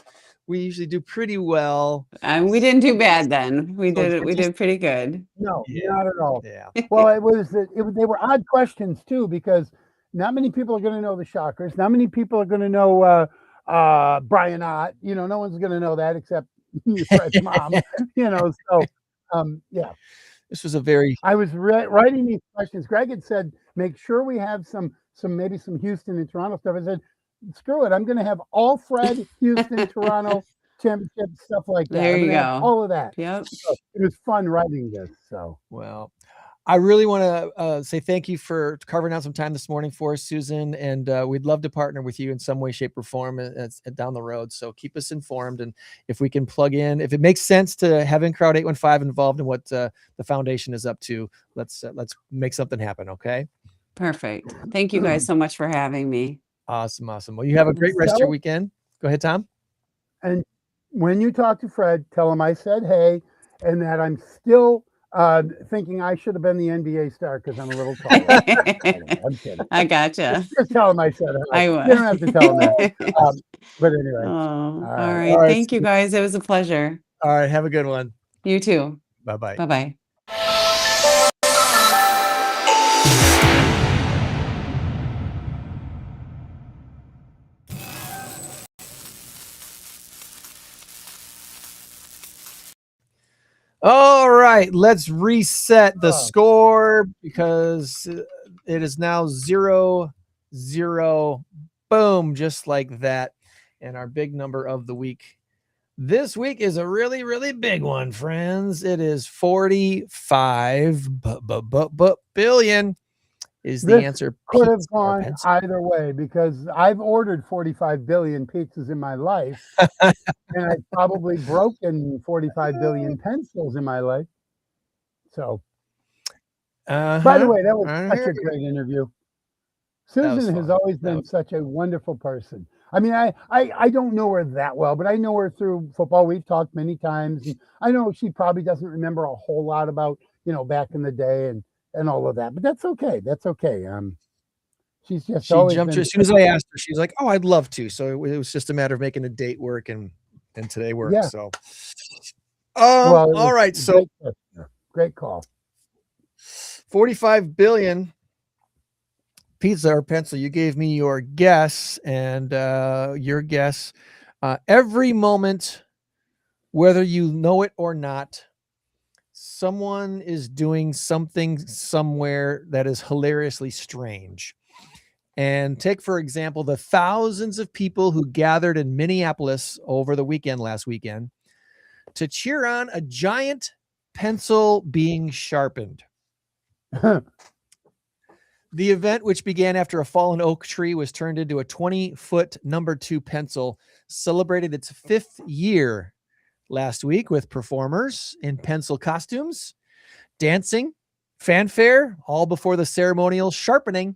B: we usually do pretty well.
D: And we didn't do bad then. We did pretty good.
C: No, not at all.
B: Yeah.
C: Well, they were odd questions too, because not many people are going to know the Shockers. Not many people are going to know Brian Ott. No one's going to know that except Fred's mom. So yeah.
B: This was a very.
C: I was writing these questions. Greg had said, make sure we have maybe some Houston and Toronto stuff. I said, screw it. I'm going to have all Fred, Houston, Toronto championship stuff like that.
D: There you go.
C: All of that.
D: Yep.
C: So it was fun writing this. So
B: well. I really want to say thank you for carving out some time this morning for us, Susan, and we'd love to partner with you in some way, shape, or form down the road. So keep us informed, and if we can plug in, if it makes sense to have In-Crowd 815 involved in what the foundation is up to, let's make something happen. Okay.
D: Perfect. Thank you guys so much for having me.
B: Awesome. Well, you have a great rest of your weekend. Go ahead, Tom.
C: And when you talk to Fred, tell him I said hey, and that I'm still thinking I should have been the NBA star because I'm a little taller. I'm kidding.
D: I gotcha.
C: Just tell him I said hi.
D: I will.
C: You don't have to tell him that. But anyway.
D: All right. Thank you guys. It was a pleasure.
B: All right. Have a good one.
D: You too.
B: Bye-bye.
D: Bye-bye.
B: All right, let's reset the score because it is now 0-0. Boom, just like that. And our big number of the week this week is a really, really big one, friends. It is 45 billion is the answer.
C: Could have gone either way because I've ordered 45 billion pizzas in my life, and I've probably broken 45 billion pencils in my life. So, by the way, that was such a great interview. Susan has always been such a wonderful person. I mean, I don't know her that well, but I know her through football. We've talked many times. And I know she probably doesn't remember a whole lot about, back in the day and all of that, but that's okay. That's okay. She's just
B: she jumped as soon as I asked her. She's like, "Oh, I'd love to." So it was just a matter of making a date work, and today worked. Yeah. So, all right. So
C: great call.
B: 45 billion pizza or pencil. You gave me your guess, and your guess. Every moment, whether you know it or not, someone is doing something somewhere that is hilariously strange. And take, for example, the thousands of people who gathered in Minneapolis over the last weekend, to cheer on a giant pencil being sharpened. The event, which began after a fallen oak tree was turned into a 20-foot number 2 pencil, celebrated its 5th year last week with performers in pencil costumes, dancing, fanfare, all before the ceremonial sharpening.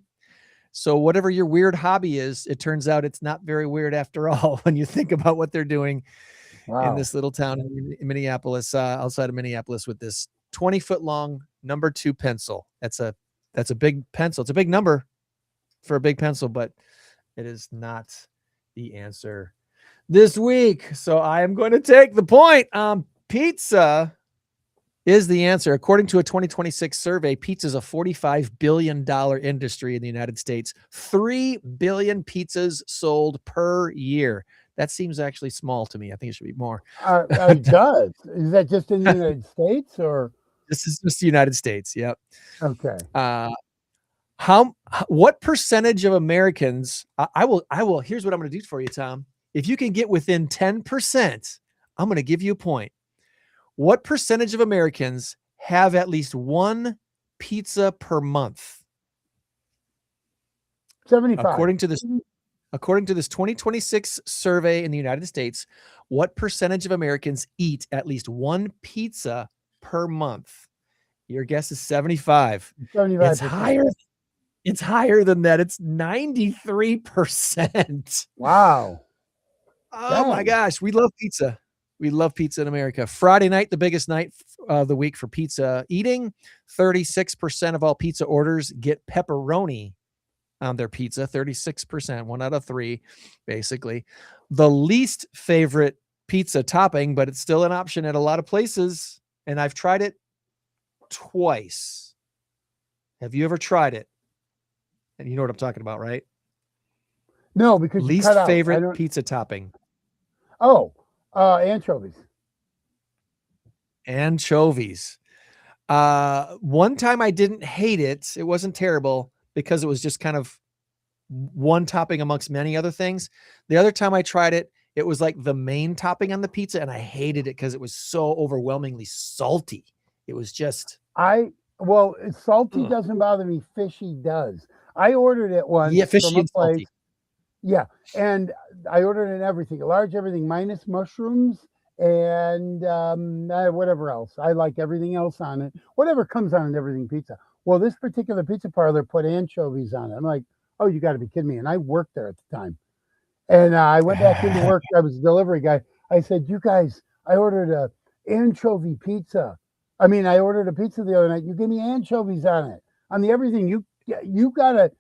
B: So whatever your weird hobby is, it turns out it's not very weird after all when you think about what they're doing in this little town in Minneapolis, outside of Minneapolis, with this 20-foot long number 2 pencil. That's a big pencil. It's a big number for a big pencil, but it is not the answer this week. So I am going to take the point. Pizza is the answer. According to a 2026 survey, pizza is a $45 billion industry in the United States. 3 billion pizzas sold per year. That seems actually small to me. I think it should be more.
C: It does. Is that just in the United States, or?
B: This is just the United States. Yep.
C: Okay.
B: What percentage of Americans, I will, here's what I'm going to do for you, Tom. If you can get within 10%, I'm going to give you a point. What percentage of Americans have at least one pizza per month?
C: 75.
B: According to this 2026 survey in the United States, what percentage of Americans eat at least one pizza per month? Your guess is 75.
C: 75%.
B: It's higher than that. It's 93%.
C: Wow.
B: Oh my gosh. We love pizza. We love pizza in America. Friday night, the biggest night of the week for pizza eating. 36% of all pizza orders get pepperoni on their pizza. 36%, 1 out of 3, basically. The least favorite pizza topping, but it's still an option at a lot of places. And I've tried it twice. Have you ever tried it? And you know what I'm talking about, right?
C: No, because
B: least
C: you cut
B: favorite
C: out.
B: pizza topping.
C: Oh, anchovies.
B: Anchovies. One time I didn't hate it. It wasn't terrible because it was just kind of one topping amongst many other things. The other time I tried it, it was like the main topping on the pizza, and I hated it because it was so overwhelmingly salty. It was just
C: salty doesn't bother me. Fishy does. I ordered it once
B: fishy
C: from a
B: and
C: place.
B: salty.
C: Yeah, and I ordered it everything, a large everything minus mushrooms and whatever else. I like everything else on it. Whatever comes on an everything pizza. Well, this particular pizza parlor put anchovies on it. I'm like, oh, you got to be kidding me! And I worked there at the time. And I went back into work. I was a delivery guy. I said, you guys, I ordered a anchovy pizza. I mean, I ordered a pizza the other night. You give me anchovies on it. On the everything, you gotta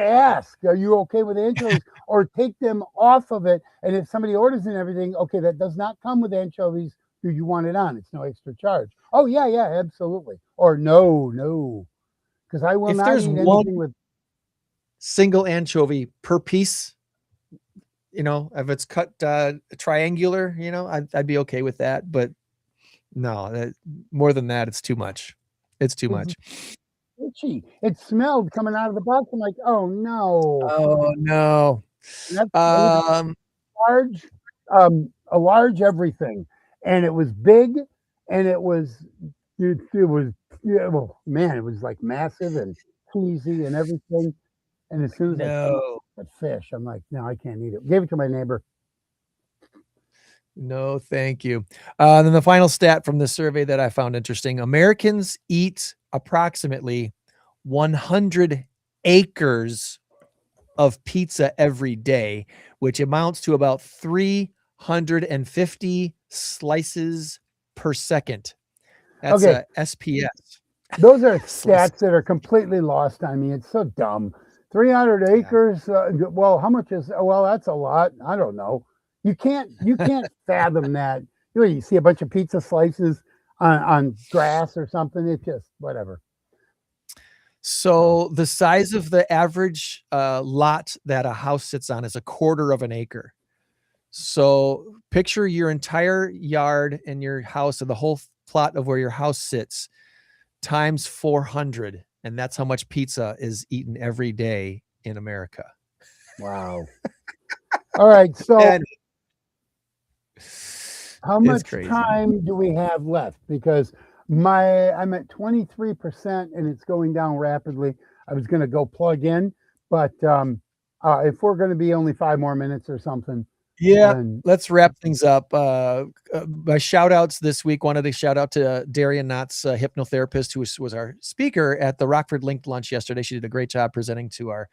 C: ask, are you okay with anchovies? Or take them off of it. And if somebody orders and everything, okay, that does not come with anchovies. Do you want it on? It's no extra charge. Oh, yeah, absolutely. Or no. Because I will
B: if
C: not
B: there's
C: eat
B: one
C: anything with
B: single anchovy per piece, if it's cut triangular, I'd be okay with that. But no, more than that, it's too much. It's too much.
C: Itchy. It smelled coming out of the box. I'm like, oh no.
B: Oh no.
C: A large everything, and it was big, and it was it was like massive and cheesy and everything. And as soon as I that fish, I'm like, no, I can't eat it. Gave it to my neighbor.
B: No, thank you. Then the final stat from this survey that I found interesting: Americans eat approximately 100 acres of pizza every day, which amounts to about 350 slices per second. That's a SPS.
C: Those are stats that are completely lost on me. It's so dumb. 300 acres. Well, how much is? Well, that's a lot. I don't know. You can't fathom that. You see a bunch of pizza slices on grass or something. It's just whatever.
B: So the size of the average lot that a house sits on is 1/4 of an acre. So picture your entire yard and your house and the whole plot of where your house sits times 400. And that's how much pizza is eaten every day in America.
C: Wow. All right. So how much time do we have left? Because I'm at 23% and it's going down rapidly. I was going to go plug in, but if we're going to be only 5 more minutes or something.
B: Yeah, let's wrap things up. My shout outs this week, wanted to shout out to Darian Knott's hypnotherapist, who was our speaker at the Rockford Linked Lunch yesterday. She did a great job presenting to our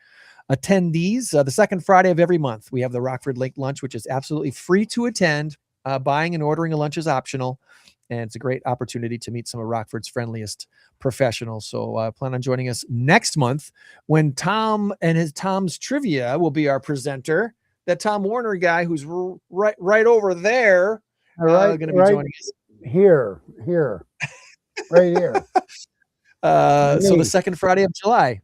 B: attendees. The second Friday of every month, we have the Rockford Linked Lunch, which is absolutely free to attend. Buying and ordering a lunch is optional. And it's a great opportunity to meet some of Rockford's friendliest professionals. So plan on joining us next month when Tom and Tom's Trivia will be our presenter. That Tom Warner guy who's right over there, going to be joining us
C: here, right here.
B: So the second Friday of July.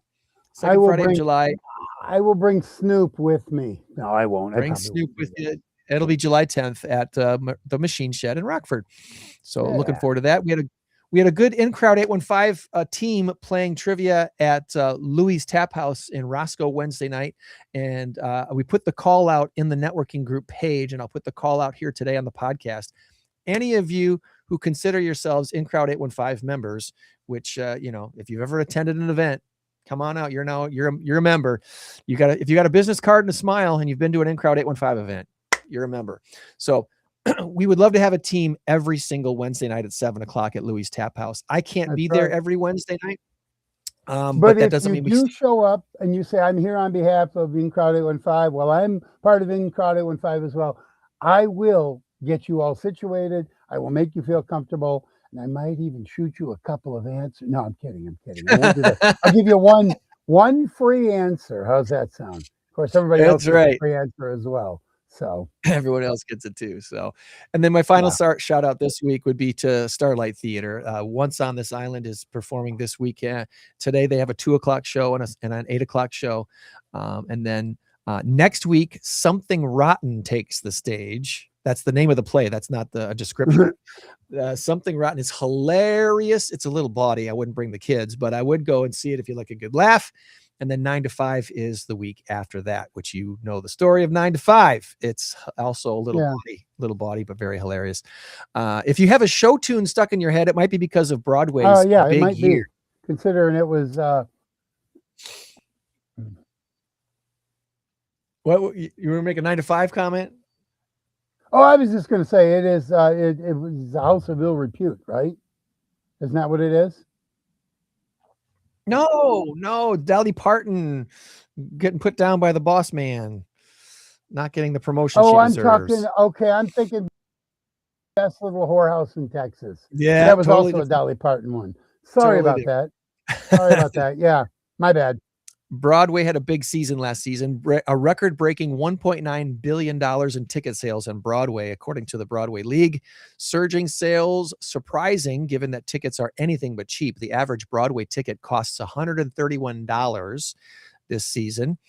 B: I
C: will bring Snoop with me. No, I won't.
B: Bring Snoop with you. It'll be July 10th at the Machine Shed in Rockford. So looking forward to that. We had a good in-crowd 815 team playing trivia at Louie's Tap House in Roscoe Wednesday night. And we put the call out in the networking group page, and I'll put the call out here today on the podcast. Any of you who consider yourselves in-crowd 815 members, which, if you've ever attended an event, come on out. You're a member. If you got a business card and a smile and you've been to an in-crowd 815 event, you're a member. So we would love to have a team every single Wednesday night at 7:00 at Louie's Tap House. I can't be there every Wednesday night. But that doesn't mean
C: you show up and you say, I'm here on behalf of In-Crowd 815. Well, I'm part of In-Crowd 815 as well. I will get you all situated. I will make you feel comfortable. And I might even shoot you a couple of answers. No, I'm kidding. I won't do that. I'll give you one free answer. How's that sound? Of course, everybody else gets a free answer as well. So
B: everyone else gets it too. So, and then my final shout out this week would be to Starlight Theater. Once on This Island is performing this weekend. Today they have a 2:00 show and an 8:00 show. And then next week, Something Rotten takes the stage. That's the name of the play. That's not the description. Something Rotten is hilarious. It's a little bawdy. I wouldn't bring the kids, but I would go and see it if you like a good laugh. And then 9 to 5 is the week after that, which you know the story of 9 to 5. It's also a little bawdy, but very hilarious. If you have a show tune stuck in your head, it might be because of Broadway's big
C: it might
B: year.
C: be, considering it was.
B: What you want to make a 9 to 5 comment?
C: Oh, I was just going to say it is. It was the House of Ill Repute, right? Isn't that what it is?
B: No, Dolly Parton getting put down by the boss man, not getting the promotion she deserves.
C: I'm thinking Best Little Whorehouse in Texas.
B: Yeah,
C: that was totally also a Dolly Parton one. Sorry about that. Yeah, my bad.
B: Broadway had a big season last season, a record-breaking $1.9 billion in ticket sales on Broadway, according to the Broadway League. Surging sales, surprising given that tickets are anything but cheap. The average Broadway ticket costs $131 this season.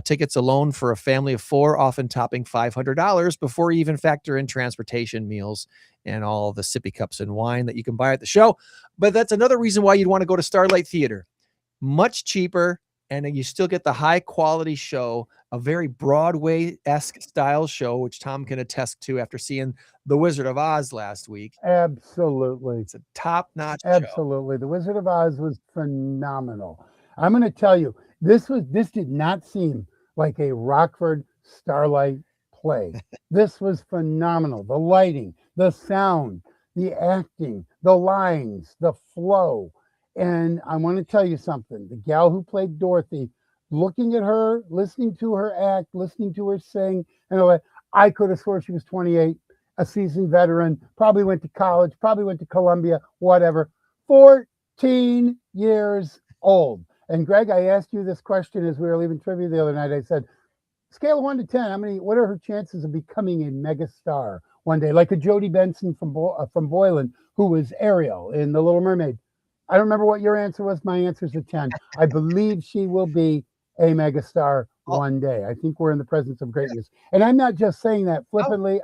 B: Tickets alone for a family of 4 often topping $500 before you even factor in transportation, meals, and all the sippy cups and wine that you can buy at the show. But that's another reason why you'd want to go to Starlight Theater. Much cheaper. And you still get the high quality show, a very Broadway-esque style show, which Tom can attest to after seeing The Wizard of Oz last week.
C: Absolutely.
B: It's a top-notch show.
C: Absolutely. The Wizard of Oz was phenomenal. I'm going to tell you, this did not seem like a Rockford Starlight play. This was phenomenal. The lighting, the sound, the acting, the lines, the flow. And I want to tell you something. The gal who played Dorothy, looking at her, listening to her act, listening to her sing, and all that, I could have sworn she was 28, a seasoned veteran, probably went to college, probably went to Columbia, whatever. 14 years old. And Greg, I asked you this question as we were leaving trivia the other night. I said, scale of 1 to 10, what are her chances of becoming a mega star one day? Like a Jodie Benson from Boylan, who was Ariel in The Little Mermaid. I don't remember what your answer was. My answer is a 10. I believe she will be a megastar one day. I think we're in the presence of greatness. And I'm not just saying that flippantly.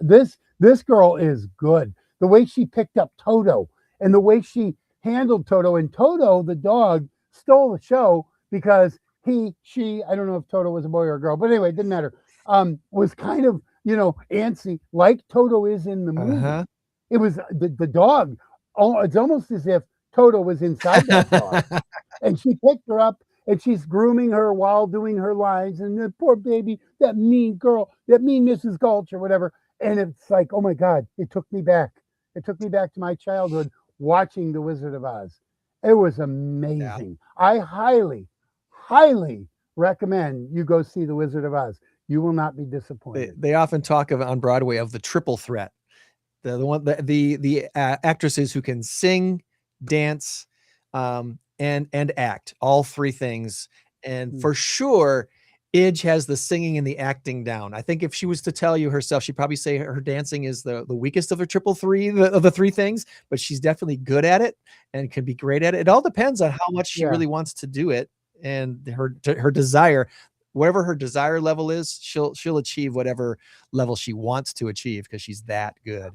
C: This girl is good. The way she picked up Toto and the way she handled Toto, and Toto, the dog, stole the show because she, I don't know if Toto was a boy or a girl, but anyway, it didn't matter. Was kind of, antsy like Toto is in the movie. It was the dog. Oh, it's almost as if Toto was inside that dog. And she picked her up and she's grooming her while doing her lines. And the poor baby, that mean girl, that mean Mrs. Gulch or whatever. And it's like, oh my God, it took me back. It took me back to my childhood watching The Wizard of Oz. It was amazing. Yeah. I highly, highly recommend you go see The Wizard of Oz. You will not be disappointed.
B: They often talk on Broadway of the triple threat. The actresses who can sing, dance, and act, all 3 things. And for sure, Idge has the singing and the acting down. I think if she was to tell you herself, she'd probably say her dancing is the weakest of the the 3 things, but she's definitely good at it and can be great at it. It all depends on how much she really wants to do it and her desire. Whatever her desire level is, she'll achieve whatever level she wants to achieve because she's that good.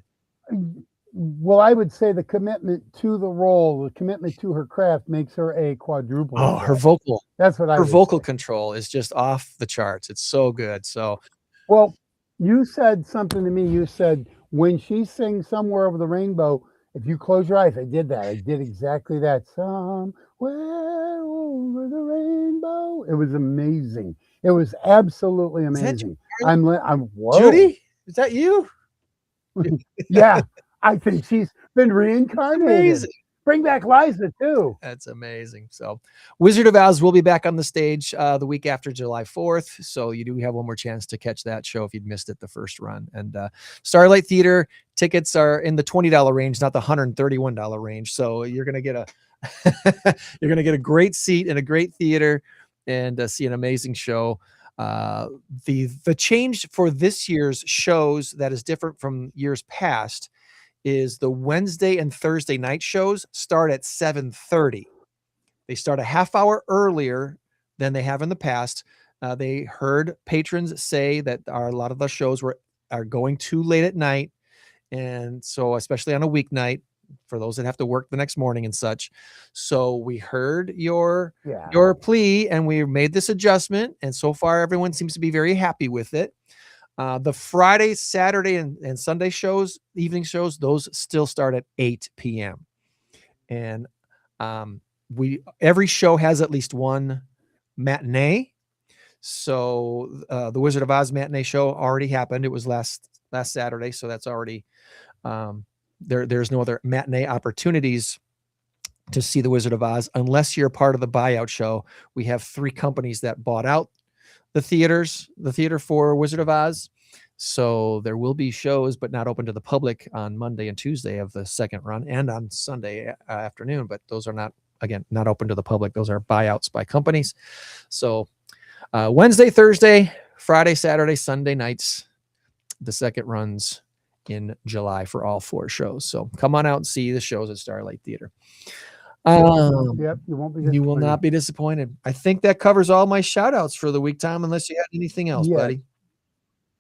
C: Well, I would say the commitment to the role, the commitment to her craft makes her a quadruple.
B: Oh, her vocal.
C: That's what
B: her vocal control is just off the charts. It's so good. So,
C: well, you said something to me. You said when she sings Somewhere Over the Rainbow, if you close your eyes, I did that. I did exactly that. Somewhere over the rainbow. It was amazing. It was absolutely amazing. I'm whoa.
B: Judy, is that you?
C: Yeah, I think she's been reincarnated.
B: Amazing.
C: Bring back Liza too.
B: That's amazing. So Wizard of Oz will be back on the stage the week after July 4th. So you do have one more chance to catch that show if you'd missed it the first run. And Starlight Theater tickets are in the $20 range, not the $131 range. So you're going to get a great seat in a great theater and see an amazing show. The change for this year's shows that is different from years past is the Wednesday and Thursday night shows start at 7:30. They start a half hour earlier than they have in the past. They heard patrons say that a lot of the shows are going too late at night, and so especially on a weeknight for those that have to work the next morning and such. So we heard your plea, and we made this adjustment, and so far everyone seems to be very happy with it. The Friday, Saturday, and Sunday shows, evening shows, those still start at 8 p.m. And every show has at least one matinee. So the Wizard of Oz matinee show already happened. It was last Saturday, so that's already there's no other matinee opportunities to see the Wizard of Oz unless you're part of the buyout show. We have 3 companies that bought out the theater for Wizard of Oz. So there will be shows, but not open to the public on Monday and Tuesday of the second run, and on Sunday afternoon. But those are not open to the public. Those are buyouts by companies. So Wednesday, Thursday, Friday, Saturday, Sunday nights, the second runs in July for all 4 shows. So come on out and see the shows at Starlight Theater.
C: Yep, you won't be disappointed.
B: You will not be disappointed. I think that covers all my shout outs for the week, Tom, unless you had anything else, buddy.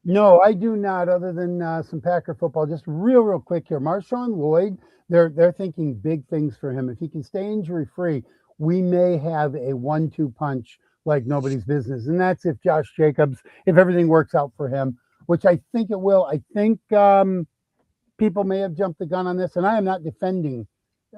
C: No, I do not, other than some Packer football. Just real quick here. Marshawn Lloyd, they're thinking big things for him. If he can stay injury-free, we may have a 1-2 punch like nobody's business. And that's if Josh Jacobs, if everything works out for him, which I think it will. I think people may have jumped the gun on this, and I am not defending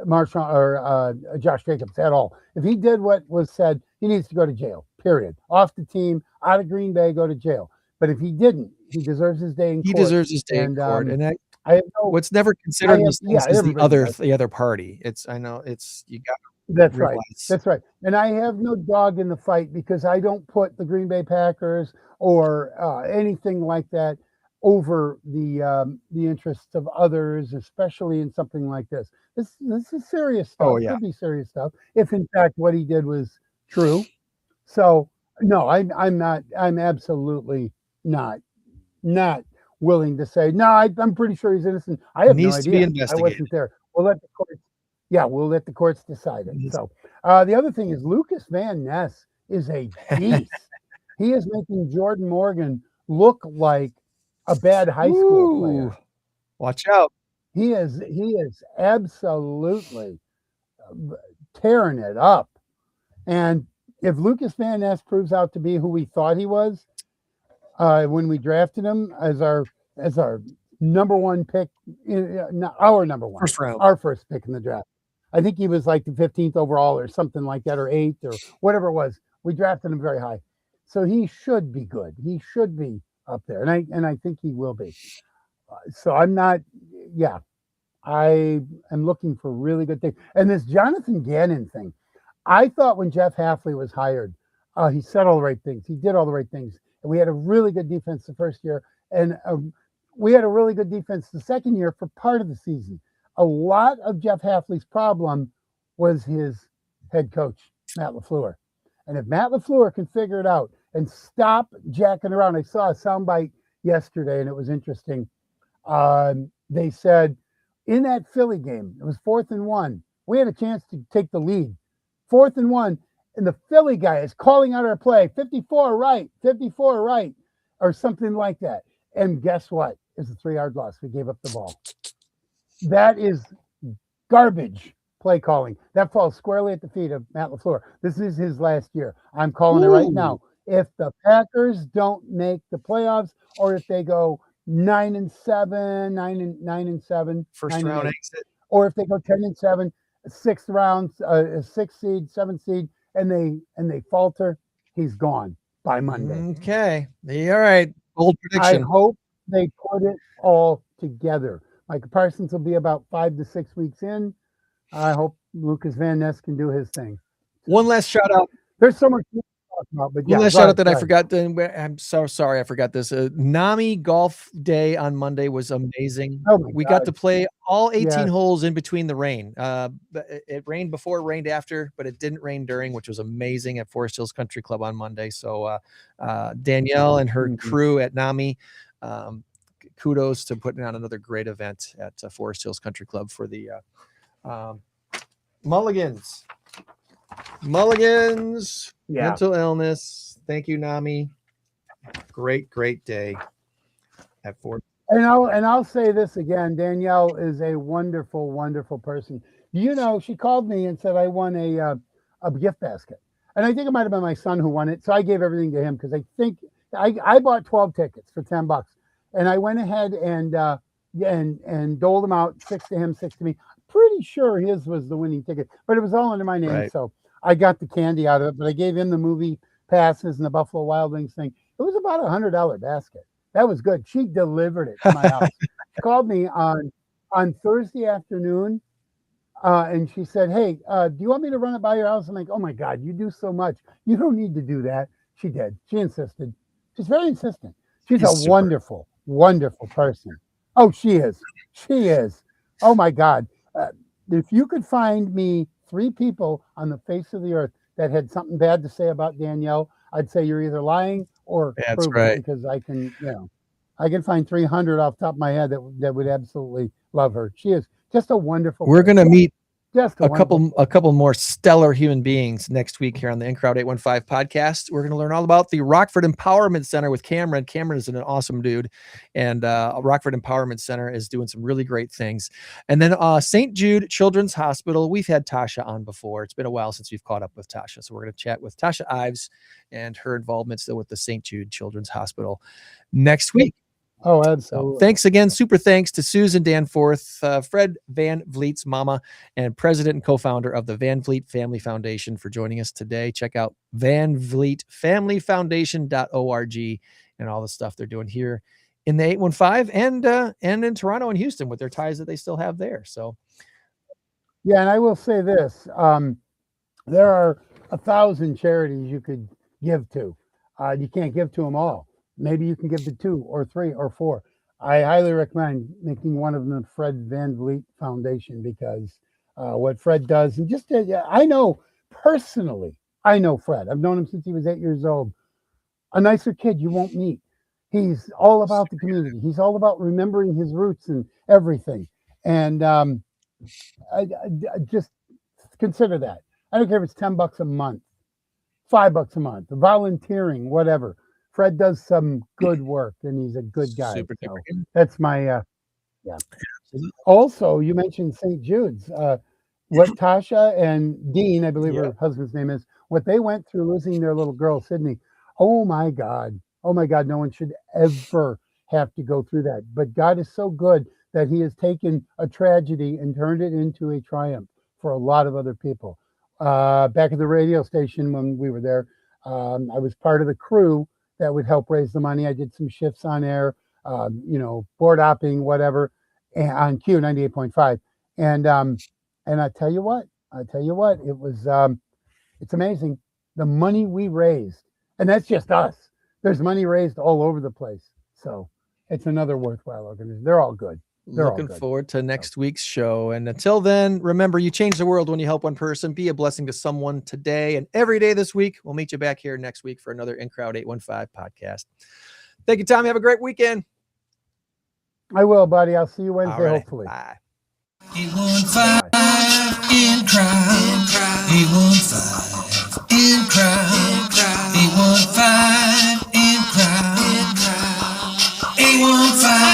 C: Marshawn or Josh Jacobs at all. If he did what was said, he needs to go to jail, period. Off the team, out of Green Bay, go to jail. But if he didn't, he deserves his day in court.
B: He deserves his day in court. And
C: I have
B: what's never considered is the other party. You got
C: That's right. That's right. And I have no dog in the fight because I don't put the Green Bay Packers or anything like that over the interests of others, especially in something like this. This is serious stuff.
B: Oh, yeah.
C: It could be serious stuff if in fact what he did was true. So no, I'm absolutely not willing to say no. I'm pretty sure he's innocent. I have no idea.
B: To be investigated.
C: I wasn't there. We'll let the courts. Yeah, we'll let the courts decide it. So the other thing is Lucas Van Ness is a beast. He is making Jordan Morgan look like a bad high school player.
B: Watch out.
C: He is absolutely tearing it up. And if Lucas Van Ness proves out to be who we thought he was when we drafted him as our number one pick, our number one,
B: first round,
C: our first pick in the draft. I think he was like the 15th overall or something like that, or 8th or whatever it was. We drafted him very high. So he should be good. He should be up there. And I think he will be. So I am looking for really good things. And this Jonathan Gannon thing, I thought when Jeff Hafley was hired, he said all the right things. He did all the right things. And we had a really good defense the first year. And we had a really good defense the second year for part of the season. A lot of Jeff Hafley's problem was his head coach, Matt LaFleur. And if Matt LaFleur can figure it out and stop jacking around, I saw a soundbite yesterday and it was interesting. They said in that Philly game, it was 4th and 1. We had a chance to take the lead. 4th and 1. And the Philly guy is calling out our play, 54 right, or something like that. And guess what? It's a 3-yard loss. We gave up the ball. That is garbage play calling. That falls squarely at the feet of Matt LaFleur. This is his last year. I'm calling it right now. If the Packers don't make the playoffs, or if they go 9-7,
B: first round exit,
C: or if they go 10-7, 6th round, 6th seed, 7th seed, and they falter, he's gone by Monday.
B: Okay. All right. Bold prediction.
C: I hope they put it all together. Micah Parsons will be about 5 to 6 weeks in. I hope Lucas Van Ness can do his thing.
B: One last shout out.
C: There's so much talking about. But
B: one last shout out that I forgot. I'm so sorry I forgot this. NAMI Golf Day on Monday was amazing. We got to play all 18 holes in between the rain. It rained before, it rained after, but it didn't rain during, which was amazing at Forest Hills Country Club on Monday. So Danielle and her crew at NAMI, kudos to putting on another great event at Forest Hills Country Club for the Mulligans, mental illness. Thank you, NAMI. Great day at Fort.
C: And I'll say this again. Danielle is a wonderful, wonderful person. You know, she called me and said I won a gift basket, and I think it might have been my son who won it. So I gave everything to him because I think I bought 12 tickets for $10, and I went ahead and doled them out, 6 to him, 6 to me. Pretty sure his was the winning ticket, but it was all under my name. Right. So I got the candy out of it, but I gave him the movie passes and the Buffalo Wild Wings thing. It was about $100 basket. That was good. She delivered it to my house. She called me on Thursday afternoon, and she said, "Hey, do you want me to run it by your house?" I'm like, "Oh my God, you do so much. You don't need to do that." She did. She insisted. She's very insistent. She's a wonderful, wonderful person. Oh, she is. She is. Oh my God. If you could find me 3 people on the face of the earth that had something bad to say about Danielle, I'd say you're either lying or proving it, because I can find 300 off the top of my head that would absolutely love her. She is just a wonderful
B: We're going to meet
C: just
B: a couple more stellar human beings next week here on the In Crowd 815 podcast. We're going to learn all about the Rockford Empowerment Center with Cameron. Cameron is an awesome dude, and Rockford Empowerment Center is doing some really great things. And then St. Jude Children's Hospital. We've had Tasha on before. It's been a while since we've caught up with Tasha, so we're going to chat with Tasha Ives and her involvement still with the St. Jude Children's Hospital next week.
C: Oh, absolutely.
B: So thanks again. Super thanks to Susan Danforth, Fred Vanvleet's mama, and president and co-founder of the Vanvleet Family Foundation for joining us today. Check out vanvleetfamilyfoundation.org and all the stuff they're doing here in the 815 and in Toronto and Houston with their ties that they still have there. So,
C: yeah, and I will say this. There are 1,000 charities you could give to. You can't give to them all. Maybe you can give to 2 or 3 or 4. I highly recommend making one of them the Fred Vanvleet Foundation, because what Fred does, and just I know personally, Fred. I've known him since he was 8 years old. A nicer kid you won't meet. He's all about the community. He's all about remembering his roots and everything. And I just consider that. I don't care if it's $10 a month, $5 a month, volunteering, whatever. Fred does some good work, and he's a good guy. So that's my yeah. Also, you mentioned St. Jude's. What Tasha and Dean, I believe her husband's name is, what they went through losing their little girl, Sydney. Oh my God. No one should ever have to go through that. But God is so good that he has taken a tragedy and turned it into a triumph for a lot of other people. Back at the radio station when we were there, I was part of the crew that would help raise the money. I did some shifts on air, board hopping, whatever, and on Q 98.5. And I tell you what, it was, it's amazing. The money we raised, and that's just us. There's money raised all over the place. So it's another worthwhile organization. They're all good.
B: Looking forward to next week's show. And until then, remember, you change the world when you help one person. Be a blessing to someone today and every day this week. We'll meet you back here next week for another In Crowd 815 podcast. Thank you, Tommy. Have a great weekend.
C: I will, buddy. I'll see you Wednesday, hopefully.
B: Bye.
A: 815 In Crowd. 815 In Crowd. 815 In Crowd. 815